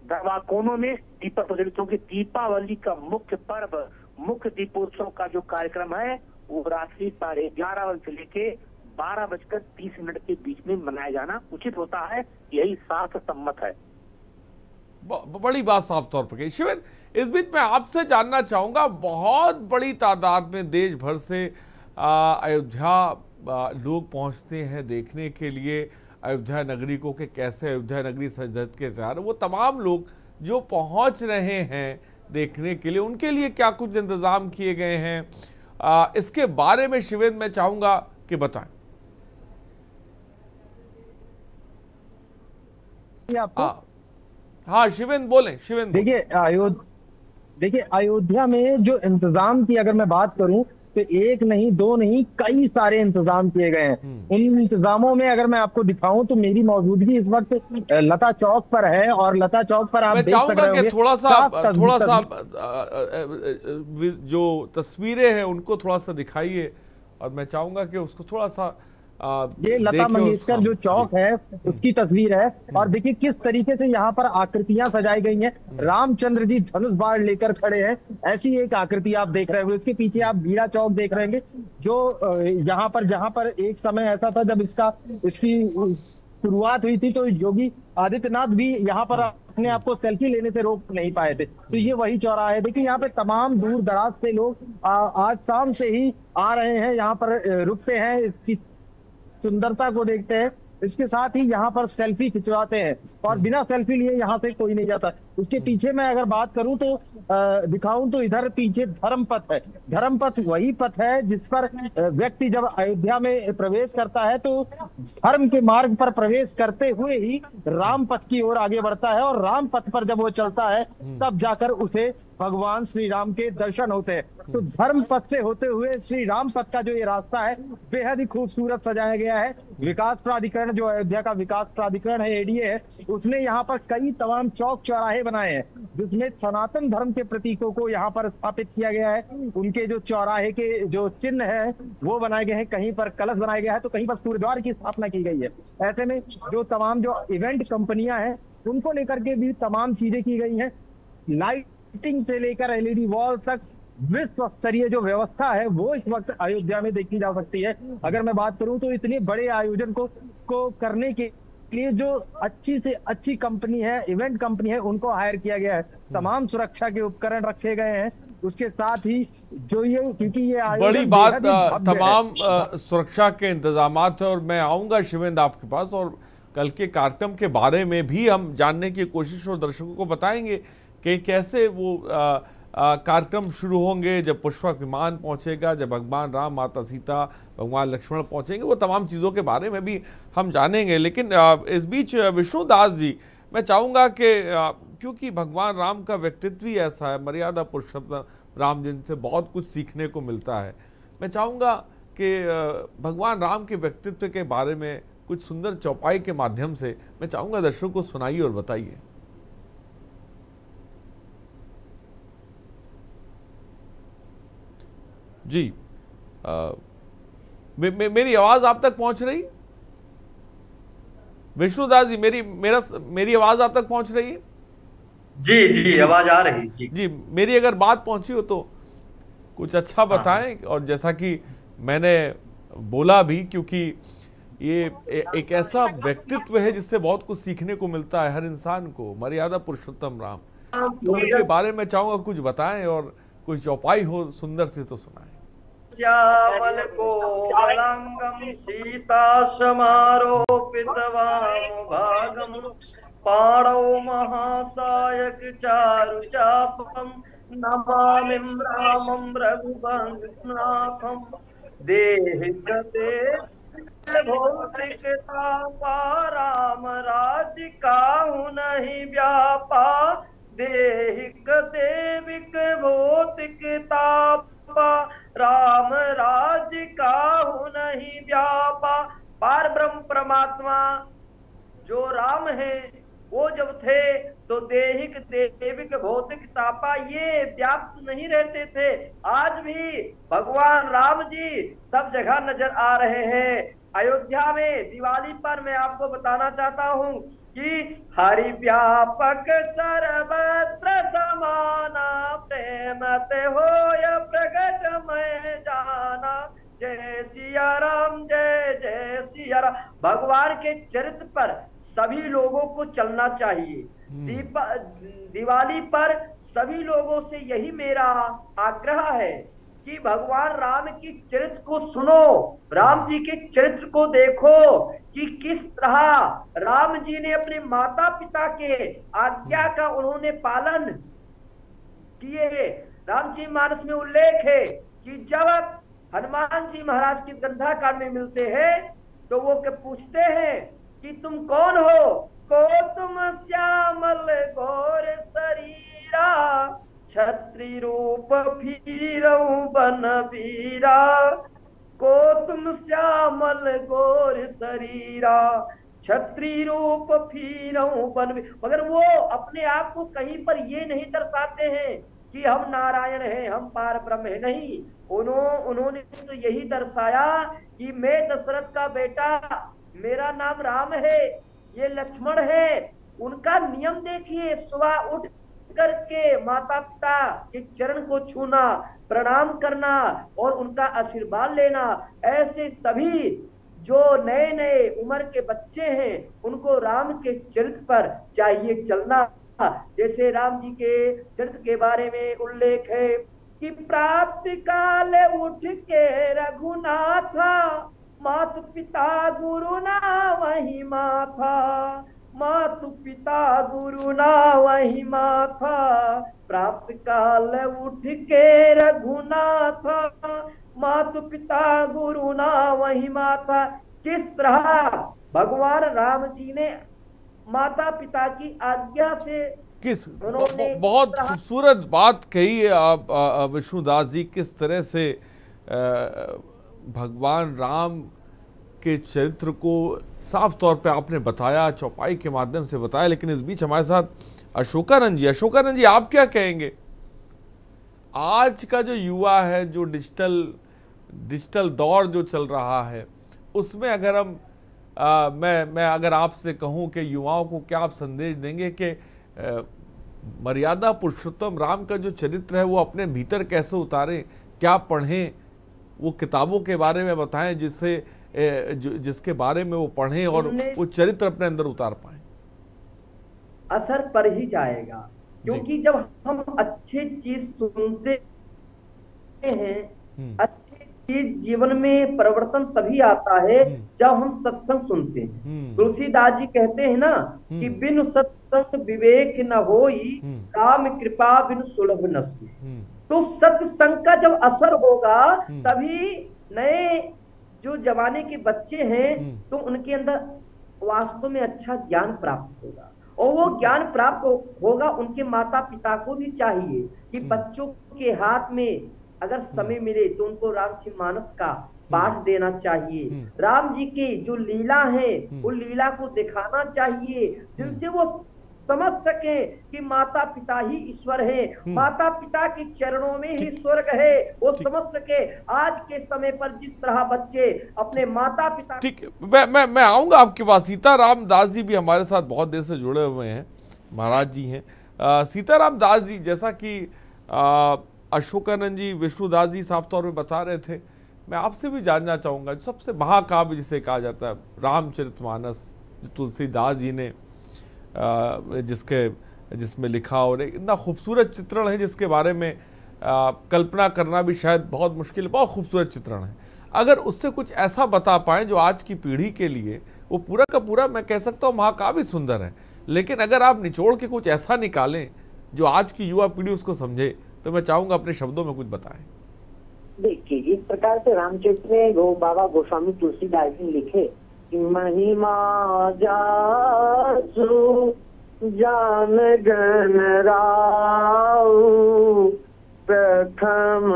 दरवाजा कोनों में दीपक प्रज्वलित होंगे। दीपावली का मुख्य पर्व, मुख्य दीपोत्सव का जो कार्यक्रम है वो रात्रि 11:30 बजे से लेके 12:30 के बीच में मनाया जाना उचित होता है। यही शास्त्र सम्मत है। बड़ी बात साफ तौर पर कही शिवेन। इस बीच मैं आपसे जानना चाहूंगा, बहुत बड़ी तादाद में देश भर से अयोध्या लोग पहुंचते हैं देखने के लिए अयोध्या नगरी को कि कैसे अयोध्या नगरी सज धज के तैयार। वो तमाम लोग जो पहुंच रहे हैं देखने के लिए, उनके लिए क्या कुछ इंतजाम किए गए हैं, इसके बारे में शिवेन मैं चाहूंगा कि बताएं। हाँ शिवेन बोलें, शिवेन। देखिए अयोध्या में जो इंतजाम की अगर मैं बात करूं तो एक नहीं, दो नहीं, कई सारे इंतजाम किए गए हैं। उन इंतजामों में अगर मैं आपको दिखाऊं तो मेरी मौजूदगी इस वक्त लता चौक पर है और लता चौक पर आप देख सकते हैं। थोड़ा सा जो तस्वीरें हैं उनको थोड़ा सा दिखाइए और मैं चाहूंगा कि उसको थोड़ा सा ये लता मंगेशकर जो चौक है उसकी तस्वीर है। और देखिए किस तरीके से यहाँ पर आकृतियां सजाई गई हैं। रामचंद्र जी धनुष बाण लेकर खड़े हैं, ऐसी एक आकृति आप देख रहे होंगे। उसके पीछे आप बीड़ा चौक देख रहे होंगे, जो यहाँ पर, जहाँ पर एक समय ऐसा था जब इसकी शुरुआत हुई थी तो योगी आदित्यनाथ भी यहाँ पर अपने आप को सेल्फी लेने से रोक नहीं पाए थे। तो ये वही चौराहा है। देखिए यहाँ पे तमाम दूर दराज से लोग आज शाम से ही आ रहे हैं, यहाँ पर रुकते हैं, इसकी सुंदरता को देखते हैं, इसके साथ ही यहाँ पर सेल्फी खिंचवाते हैं और बिना सेल्फी लिए यहाँ से कोई नहीं जाता। उसके पीछे मैं अगर बात करूं तो दिखाऊं तो इधर पीछे धर्मपथ है। धर्मपथ वही पथ है जिस पर व्यक्ति जब अयोध्या में प्रवेश करता है तो धर्म के मार्ग पर प्रवेश करते हुए ही राम पथ की ओर आगे बढ़ता है और राम पथ पर जब वो चलता है तब जाकर उसे भगवान श्री राम के दर्शन होते हैं। तो धर्म पथ से होते हुए श्री राम पथ का जो ये रास्ता है बेहद ही खूबसूरत सजाया गया है। विकास प्राधिकरण, जो अयोध्या का विकास प्राधिकरण है, एडीए है, उसने यहाँ पर कई तमाम चौक चौराहे बनाए हैं जिसमें सनातन धर्म के प्रतीकों को यहाँ पर स्थापित किया गया है। उनके जो चौराहे के जो चिन्ह है वो बनाए गए हैं, कहीं पर कलश बनाया गया है तो कहीं पर सूर्यद्वार की स्थापना की गई है। ऐसे में जो तमाम जो इवेंट कंपनियां हैं उनको लेकर के भी तमाम चीजें की गई हैं। लाइटिंग से लेकर एलईडी वॉल तक विश्व स्तरीय जो व्यवस्था है वो इस वक्त अयोध्या में देखी जा सकती है। अगर मैं बात करूं तो इतने बड़े आयोजन को करने के लिए जो अच्छी से अच्छी कंपनी है, इवेंट कंपनी है, उनको हायर किया गया है। तमाम सुरक्षा के उपकरण रखे गए हैं। उसके साथ ही जो ये, क्योंकि ये बड़ी बात तमाम सुरक्षा के इंतजामात है। और मैं आऊंगा शिवेंद्र आपके पास और कल के कार्यक्रम के बारे में भी हम जानने की कोशिश और दर्शकों को बताएंगे कि कैसे वो कार्यक्रम शुरू होंगे, जब पुष्पक विमान पहुंचेगा, जब भगवान राम, माता सीता, भगवान लक्ष्मण पहुंचेंगे, वो तमाम चीज़ों के बारे में भी हम जानेंगे। लेकिन इस बीच विष्णुदास जी, मैं चाहूँगा कि क्योंकि भगवान राम का व्यक्तित्व ही ऐसा है, मर्यादा पुरुषोत्तम राम, जिनसे बहुत कुछ सीखने को मिलता है, मैं चाहूँगा कि भगवान राम के व्यक्तित्व के बारे में कुछ सुंदर चौपाई के माध्यम से मैं चाहूँगा दर्शकों को सुनाइए और बताइए। जी, मेरी आवाज आप तक पहुंच रही? विष्णुदास जी, मेरी आवाज आप तक पहुंच रही है? जी जी, आवाज आ रही जी। जी, मेरी अगर बात पहुंची हो तो कुछ अच्छा बताएं। और जैसा कि मैंने बोला भी, क्योंकि ये एक ऐसा व्यक्तित्व है जिससे बहुत कुछ सीखने को मिलता है हर इंसान को, मर्यादा पुरुषोत्तम राम, तो उनके बारे में चाहूंगा कुछ बताएं और कोई चौपाई हो सुंदर से तो सुनाएं। श्यामल कोमलांगम सीता समारोपित वामभागम पाणौ महासायक चारु चापम नमामि रामं रघुवंशनाथं देहि गते भौतिकता राम राज्य काहु नहीं व्यापा देहि गते विक भौतिकता राम राज्य काहु नहीं व्यापा। पार ब्रह्म परमात्मा जो राम है वो जब थे तो देहिक देविक भौतिक तापा ये व्याप्त नहीं रहते थे। आज भी भगवान राम जी सब जगह नजर आ रहे हैं। अयोध्या में दिवाली पर मैं आपको बताना चाहता हूँ कि हरि व्यापक सर्वत्र समाना प्रेम ते होय प्रगट मैं जाना। जय सिया राम, जय जय सिया राम। भगवान के चरित्र पर सभी लोगों को चलना चाहिए। दिवाली पर सभी लोगों से यही मेरा आग्रह है कि भगवान राम की चरित्र को सुनो, राम जी के चरित्र को देखो कि किस तरह राम जी ने अपने माता पिता के आज्ञा का उन्होंने पालन किए। रामचरितमानस में उल्लेख है कि जब हनुमान जी महाराज की गंधाकांड में मिलते हैं तो वो पूछते हैं कि तुम कौन हो? को तुम श्यामल गौर शरीरा, छत्री रूप फिरऊ बन वीरा। को तुम श्यामल गौर शरीरा, छत्री रूप फिरऊ बन। मगर वो अपने आप को कहीं पर ये नहीं दर्शाते हैं कि हम नारायण हैं, हम पार ब्रह्म है। नहीं, उन्होंने तो यही दर्शाया कि मैं दशरथ का बेटा, मेरा नाम राम है, ये लक्ष्मण है। उनका नियम देखिए, सुबह उठ करके माता पिता के चरण को छूना, प्रणाम करना और उनका आशीर्वाद लेना। ऐसे सभी जो नए नए उम्र के बच्चे हैं उनको राम के चरित्र पर चाहिए चलना। जैसे राम जी के चरित्र के बारे में उल्लेख है कि प्राप्त काल उठ के रघुनाथा, मातु पिता गुरु ना वही माथा। मातु पिता गुरु ना वही माथा, प्राप्त काल उठ के रघुनाथा, मातु पिता गुरु ना वही माथा। किस तरह भगवान राम जी ने माता पिता की आज्ञा से बहुत खूबसूरत बात कही आप विष्णुदास जी। किस तरह से भगवान राम के चरित्र को साफ तौर पे आपने बताया, चौपाई के माध्यम से बताया। लेकिन इस बीच हमारे साथ अशोकानंद जी, आप क्या कहेंगे? आज का जो युवा है, जो डिजिटल दौर जो चल रहा है, उसमें अगर हम मैं अगर आपसे कहूं कि युवाओं को क्या आप संदेश देंगे कि मर्यादा पुरुषोत्तम राम का जो चरित्र है वो अपने भीतर कैसे उतारें, क्या पढ़ें, वो किताबों के बारे में बताएं जिसके बारे में वो पढ़ें और वो चरित्र अपने अंदर उतार पाएं? असर पर ही जाएगा, क्योंकि जब हम अच्छी चीज सुनते हैं, अच्छी चीज जीवन में परिवर्तन तभी आता है जब हम सत्संग सुनते हैं। तुलसीदास जी कहते हैं ना कि बिनु सत्संग विवेक न होई, राम कृपा बिनु सुलभ न सोई। तो सत्संग का जब असर होगा तभी नए जो जमाने के बच्चे हैं तो उनके अंदर वास्तव में अच्छा ज्ञान प्राप्त होगा। और वो ज्ञान प्राप्त होगा, उनके माता पिता को भी चाहिए कि बच्चों के हाथ में अगर समय मिले तो उनको रामचरितमानस का पाठ देना चाहिए। राम जी की जो लीला है वो लीला को दिखाना चाहिए, जिनसे वो समझ सके कि माता पिता ही ईश्वर है, माता पिता के चरणों में ही स्वर्ग है। वो समझ सके आज के समय पर जिस तरह बच्चे अपने माता पिता। ठीक, मैं आऊंगा आपके पास। सीताराम दास जी भी हमारे साथ बहुत देर से जुड़े हुए हैं, महाराज जी हैं। सीताराम दास जी, जैसा कि अशोकानंद जी, विष्णुदास जी साफ तौर में बता रहे थे, मैं आपसे भी जानना चाहूँगा, सबसे महाकाव्य जिसे कहा जाता है रामचरितमानस, जो तुलसीदास जी ने जिसमें लिखा, और इतना खूबसूरत चित्रण है जिसके बारे में कल्पना करना भी शायद बहुत मुश्किल है। बहुत खूबसूरत चित्रण है। अगर उससे कुछ ऐसा बता पाएं जो आज की पीढ़ी के लिए वो पूरा का पूरा, मैं कह सकता हूँ, महाकाव्य सुंदर है, लेकिन अगर आप निचोड़ के कुछ ऐसा निकालें जो आज की युवा पीढ़ी उसको समझे, तो मैं चाहूंगा अपने शब्दों में कुछ बताएं। देखिए, जिस प्रकार से रामचरित में बाबा गोस्वामी तुलसीदास जी लिखे कि महिमा जासु जान गण राउ, प्रथम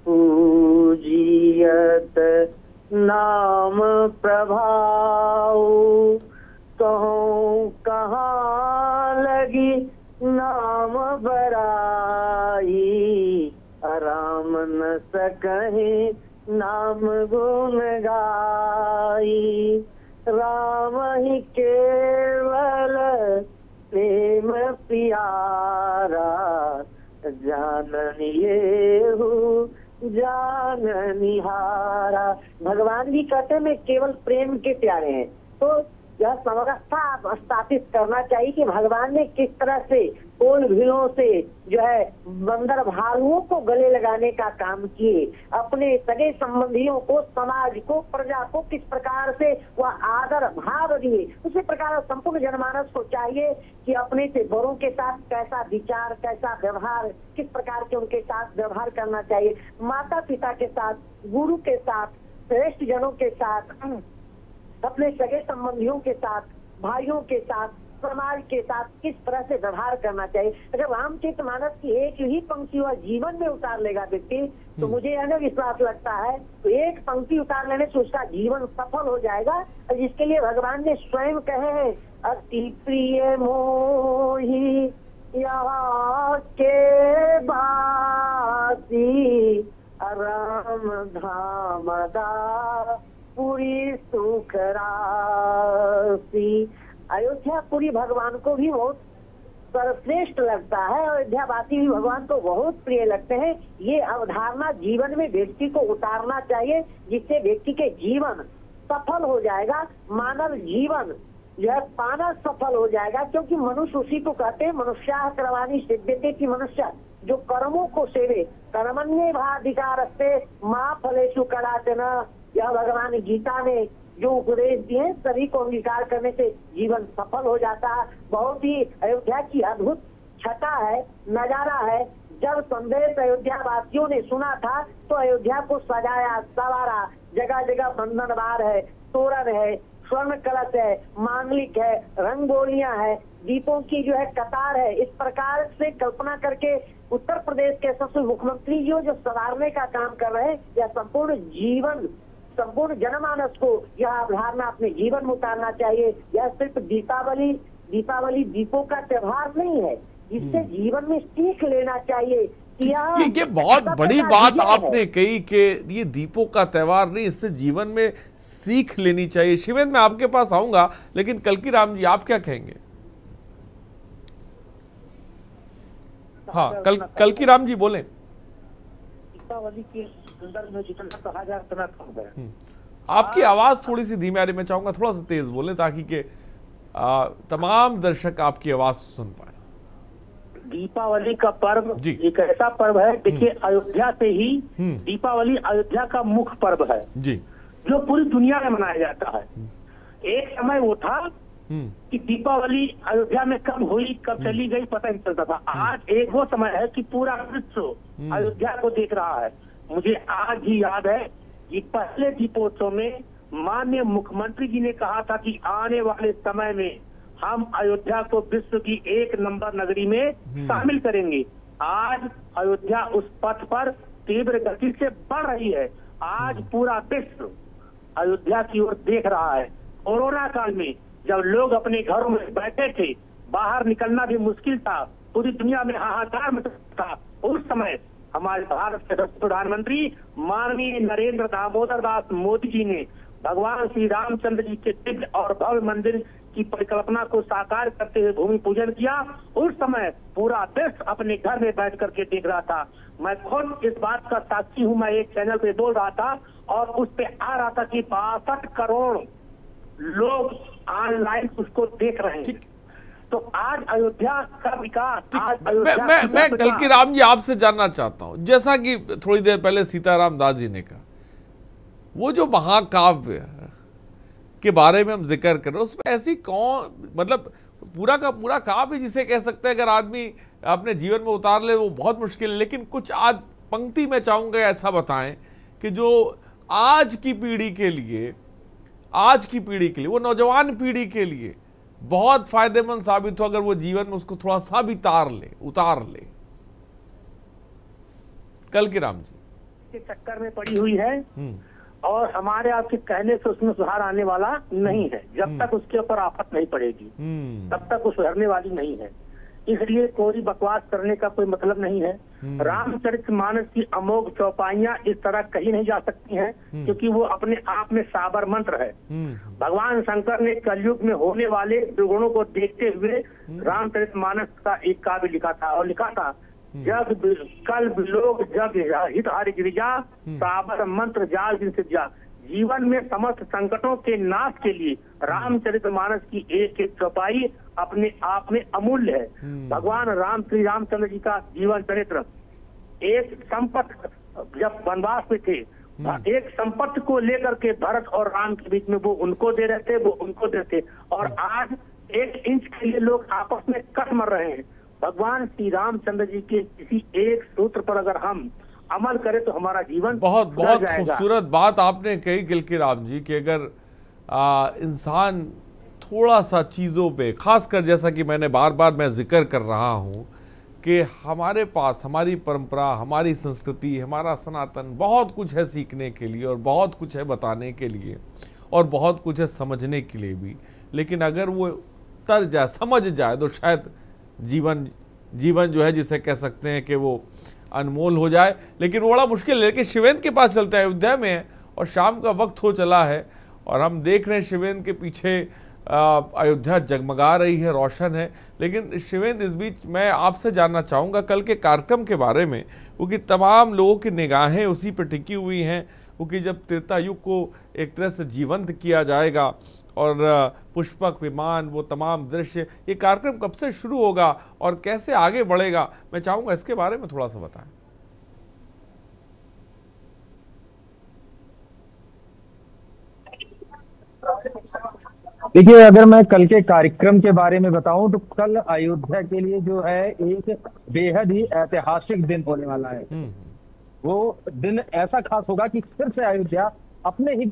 पूजियत नाम प्रभाऊ, कहूँ कहीं नाम गुण गाई, राम ही केवल प्रेम प्यारा, जाननिए हूँ जान निहारा। भगवान जी कहते हैं मैं केवल प्रेम के प्यारे हैं। तो यह समवस्था स्थापित करना चाहिए कि भगवान ने किस तरह से कोल भीड़ों से जो है बंदर भालुओं को गले लगाने का काम किए, अपने सगे संबंधियों को, समाज को, प्रजा को किस प्रकार से वह आदर भाव दिए। उसी प्रकार संपूर्ण जनमानस को चाहिए कि अपने से बड़ों के साथ कैसा विचार, कैसा व्यवहार, किस प्रकार के उनके साथ व्यवहार करना चाहिए। माता पिता के साथ, गुरु के साथ, श्रेष्ठ जनों के साथ, अपने सगे संबंधियों के साथ, भाइयों के साथ, समाज के साथ किस तरह से व्यवहार करना चाहिए। अगर रामचरितमानस की एक ही पंक्ति वह जीवन में उतार लेगा व्यक्ति, तो मुझे यह विश्वास लगता है तो एक पंक्ति उतार लेने से उसका जीवन सफल हो जाएगा। और जिसके लिए भगवान ने स्वयं कहे हैं, अति प्रिय मोही यहाँ के बासी, राम धाम दा पूरी सुख राशि। अयोध्यापुरी भगवान को भी बहुत सर्वश्रेष्ठ लगता है, अयोध्यावासी भी भगवान को बहुत प्रिय लगते हैं। ये अवधारणा जीवन में व्यक्ति को उतारना चाहिए, जिससे व्यक्ति के जीवन सफल हो जाएगा, मानव जीवन यह पाना सफल हो जाएगा। क्योंकि मनुष्य उसी को कहते हैं मनुष्याः कर्माणि सिद्ध्यते कि मनुष्य जो कर्मों को सेवे, कर्मण्येवाधिकारस्ते मा फलेषु कदाचन। यह भगवान गीता ने जो उपदेश दिए सभी को अंगीकार करने से जीवन सफल हो जाता है। बहुत ही अयोध्या की अद्भुत छटा है, नजारा है। जब संदेश अयोध्या वासियों ने सुना था तो अयोध्या को सजाया सवारा, जगह जगह बंधनवार है, तोरण है, स्वर्ण कलश है, मांगलिक है, रंगोलियां है, दीपों की जो है कतार है। इस प्रकार से कल्पना करके उत्तर प्रदेश के यशस्वी मुख्यमंत्री जो संवारने का काम कर रहे हैं, यह संपूर्ण जीवन, संपूर्ण जनमानस को यह अवधारणा अपने जीवन में उतारना चाहिए। यह सिर्फ दीपावली दीपों का त्योहार नहीं है, इससे जीवन में सीख लेना चाहिए। ये बहुत बड़ी बात आपने कही कि ये दीपों का त्योहार नहीं, इससे जीवन में सीख लेनी चाहिए। शिवेंद्र, मैं आपके पास आऊंगा, लेकिन कल्की राम जी आप क्या कहेंगे? हाँ, कल्की राम जी बोलें। दीपावली के संदर्भ में जितना कहा जाए उतना कम है। आपकी आवाज थोड़ी सी धीमी आ रही, मैं चाहूंगा थोड़ा सा तेज बोलें ताकि के तमाम दर्शक आपकी आवाज सुन पाए। दीपावली का पर्व एक ऐसा पर्व है, देखिए अयोध्या से ही दीपावली अयोध्या का मुख्य पर्व है जी, जो पूरी दुनिया में मनाया जाता है। एक समय वो था कि दीपावली अयोध्या में कब हुई कब चली गई पता नहीं चलता था। आज एक वो समय है कि पूरा विश्व अयोध्या को देख रहा है। मुझे आज ही याद है कि पहले दीपोत्सव में माननीय मुख्यमंत्री जी ने कहा था कि आने वाले समय में हम अयोध्या को विश्व की एक नंबर नगरी में शामिल करेंगे। आज अयोध्या उस पथ पर तीव्र गति से बढ़ रही है। आज पूरा विश्व अयोध्या की ओर देख रहा है। कोरोना काल में जब लोग अपने घरों में बैठे थे, बाहर निकलना भी मुश्किल था, पूरी दुनिया में हाहाकार मचा था, उस समय हमारे भारत के प्रधानमंत्री माननीय नरेंद्र दामोदर दास मोदी जी ने भगवान श्री रामचंद्र जी के दिव्य और भव्य मंदिर की परिकल्पना को साकार करते हुए भूमि पूजन किया। उस समय पूरा देश अपने घर में बैठ करके देख रहा था। मैं खुद इस बात का साक्षी हूँ। मैं एक चैनल पे बोल रहा था और उस पे आ रहा था कि 62 करोड़ लोग ऑनलाइन उसको देख रहे हैं। तो आज अयोध्या का विकास, मैं कल्की राम जी आपसे जानना चाहता हूँ, जैसा कि थोड़ी देर पहले सीताराम दास जी ने कहा, वो जो महाकाव्य के बारे में हम जिक्र कर रहे हैं, उसमें ऐसी कौन, मतलब पूरा का पूरा काव्य जिसे कह सकते हैं अगर आदमी अपने जीवन में उतार ले वो बहुत मुश्किल है, लेकिन कुछ आज पंक्ति में चाहूंगा ऐसा बताएं कि जो आज की पीढ़ी के लिए, वो नौजवान पीढ़ी के लिए बहुत फायदेमंद साबित हो अगर वो जीवन में उसको थोड़ा सा भी उतार ले। कल्की राम जी के चक्कर में पड़ी हुई है और हमारे आपके कहने से उसमें सुधार आने वाला नहीं है। जब तक उसके ऊपर आफत नहीं पड़ेगी तब तक वो सुधरने वाली नहीं है। इसलिए कोई बकवास करने का कोई मतलब नहीं है। रामचरितमानस की अमोघ चौपाइयां इस तरह कही नहीं जा सकती हैं, क्योंकि वो अपने आप में साबर मंत्र है। भगवान शंकर ने कलयुग में होने वाले दुर्गुणों को देखते हुए रामचरितमानस का एक काव्य लिखा था, और लिखा था जग कल विलोक जग हित हरि गिरिजा साबर मंत्र जाल दिन सिद्धा। जीवन में समस्त संकटों के नाश के लिए रामचरितमानस की एक एक चौपाई अपने आप में अमूल्य है। भगवान राम श्री रामचंद्र जी का जीवन चरित्र एक संपत्ति, जब वनवास में थे, एक संपत्ति को लेकर के भरत और राम के बीच में वो उनको दे रहे थे, वो उनको देते, और आज 1 इंच के लिए लोग आपस में कट मर रहे हैं। भगवान श्री रामचंद्र जी के किसी एक सूत्र पर अगर हम अमल करें तो हमारा जीवन बहुत बहुत खूबसूरत बात आपने कही किलकी राम जी कि अगर इंसान थोड़ा सा चीज़ों पे, खासकर जैसा कि मैंने बार बार मैं जिक्र कर रहा हूँ कि हमारे पास हमारी परंपरा, हमारी संस्कृति, हमारा सनातन बहुत कुछ है सीखने के लिए, और बहुत कुछ है बताने के लिए, और बहुत कुछ है समझने के लिए भी, लेकिन अगर वो तर जाए, समझ जाए, तो शायद जीवन जो है जिसे कह सकते हैं कि वो अनमोल हो जाए। लेकिन वो बड़ा मुश्किल है। लेकिन शिवेंद्र के पास चलते हैं, अयोध्या में है और शाम का वक्त हो चला है, और हम देख रहे हैं शिवेंद्र के पीछे अयोध्या जगमगा रही है, रोशन है। लेकिन शिवेंद्र, इस बीच मैं आपसे जानना चाहूँगा कल के कार्यक्रम के बारे में, क्योंकि तमाम लोगों की निगाहें उसी पर टिकी हुई हैं, क्योंकि जब त्रेता युग को एक तरह से जीवंत किया जाएगा और पुष्पक विमान, वो तमाम दृश्य, ये कार्यक्रम कब से शुरू होगा और कैसे आगे बढ़ेगा, मैं चाहूँगा इसके बारे में थोड़ा सा बताएं। देखिए, अगर मैं कल के कार्यक्रम के बारे में बताऊं तो कल अयोध्या के लिए जो है एक बेहद ही ऐतिहासिक दिन होने वाला है। वो दिन ऐसा खास होगा कि फिर से अयोध्या अपने ही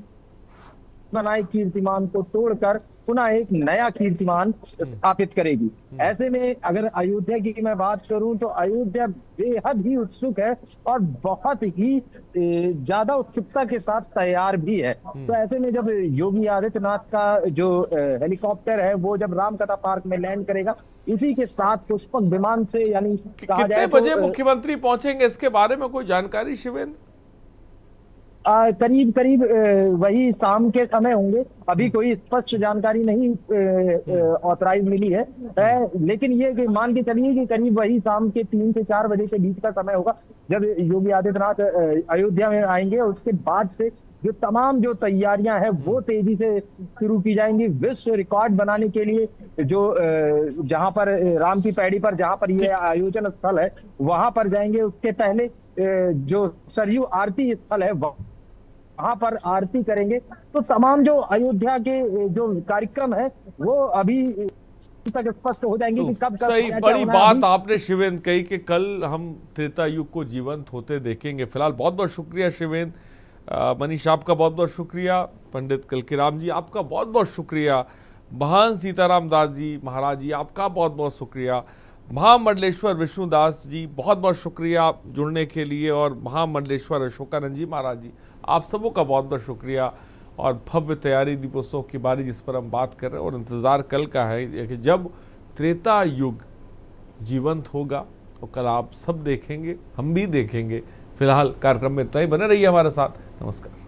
बनाए कीर्तिमान को तोड़कर पुनः एक नया कीर्तिमान स्थापित करेगी। ऐसे में अगर अयोध्या की मैं बात करूं तो अयोध्या बेहद ही उत्सुक है और बहुत ही ज्यादा उत्सुकता के साथ तैयार भी है। तो ऐसे में जब योगी आदित्यनाथ का जो हेलीकॉप्टर है वो जब रामकथा पार्क में लैंड करेगा, इसी के साथ पुष्पक विमान से, यानी कितने बजे मुख्यमंत्री पहुंचेंगे, इसके बारे में कोई जानकारी शिवेंद्र? करीब करीब वही शाम के समय होंगे। अभी कोई स्पष्ट जानकारी नहीं ऑथराइज मिली है, लेकिन ये कि मान के चलिए कि करीब वही शाम के 3 से 4 बजे के बीच का समय होगा जब योगी आदित्यनाथ अयोध्या में आएंगे। उसके बाद से जो तमाम जो तैयारियां हैं वो तेजी से शुरू की जाएंगी। विश्व रिकॉर्ड बनाने के लिए जो जहां पर राम की पैड़ी पर जहां पर ये आयोजन स्थल है वहां पर जाएंगे। उसके पहले जो सरयू आरती स्थल है वहां पर आरती करेंगे। तो तमाम जो अयोध्या के जो कार्यक्रम है वो अभी तक स्पष्ट हो जाएंगे कि कब सही बड़ी बात आपने शिवेंद्र कही कि कल हम त्रेता युग को जीवंत होते देखेंगे। फिलहाल बहुत बहुत शुक्रिया शिवेंद्र। मनीष आपका बहुत बहुत शुक्रिया। पंडित कलकी राम जी आपका बहुत बहुत शुक्रिया। महान सीताराम दास जी महाराज जी आपका बहुत बहुत शुक्रिया। महामंडलेश्वर विष्णुदास जी बहुत बहुत शुक्रिया जुड़ने के लिए, और महामंडलेश्वर अशोकानंद जी महाराज जी आप सबों का बहुत बहुत शुक्रिया। और भव्य तैयारी दीपोत्सव की बारी जिस पर हम बात कर रहे हैं, और इंतज़ार कल का है कि जब त्रेता युग जीवंत होगा, और कल आप सब देखेंगे, हम भी देखेंगे। फिलहाल कार्यक्रम में इतना ही, बने रहिए हमारे साथ। नमस्कार।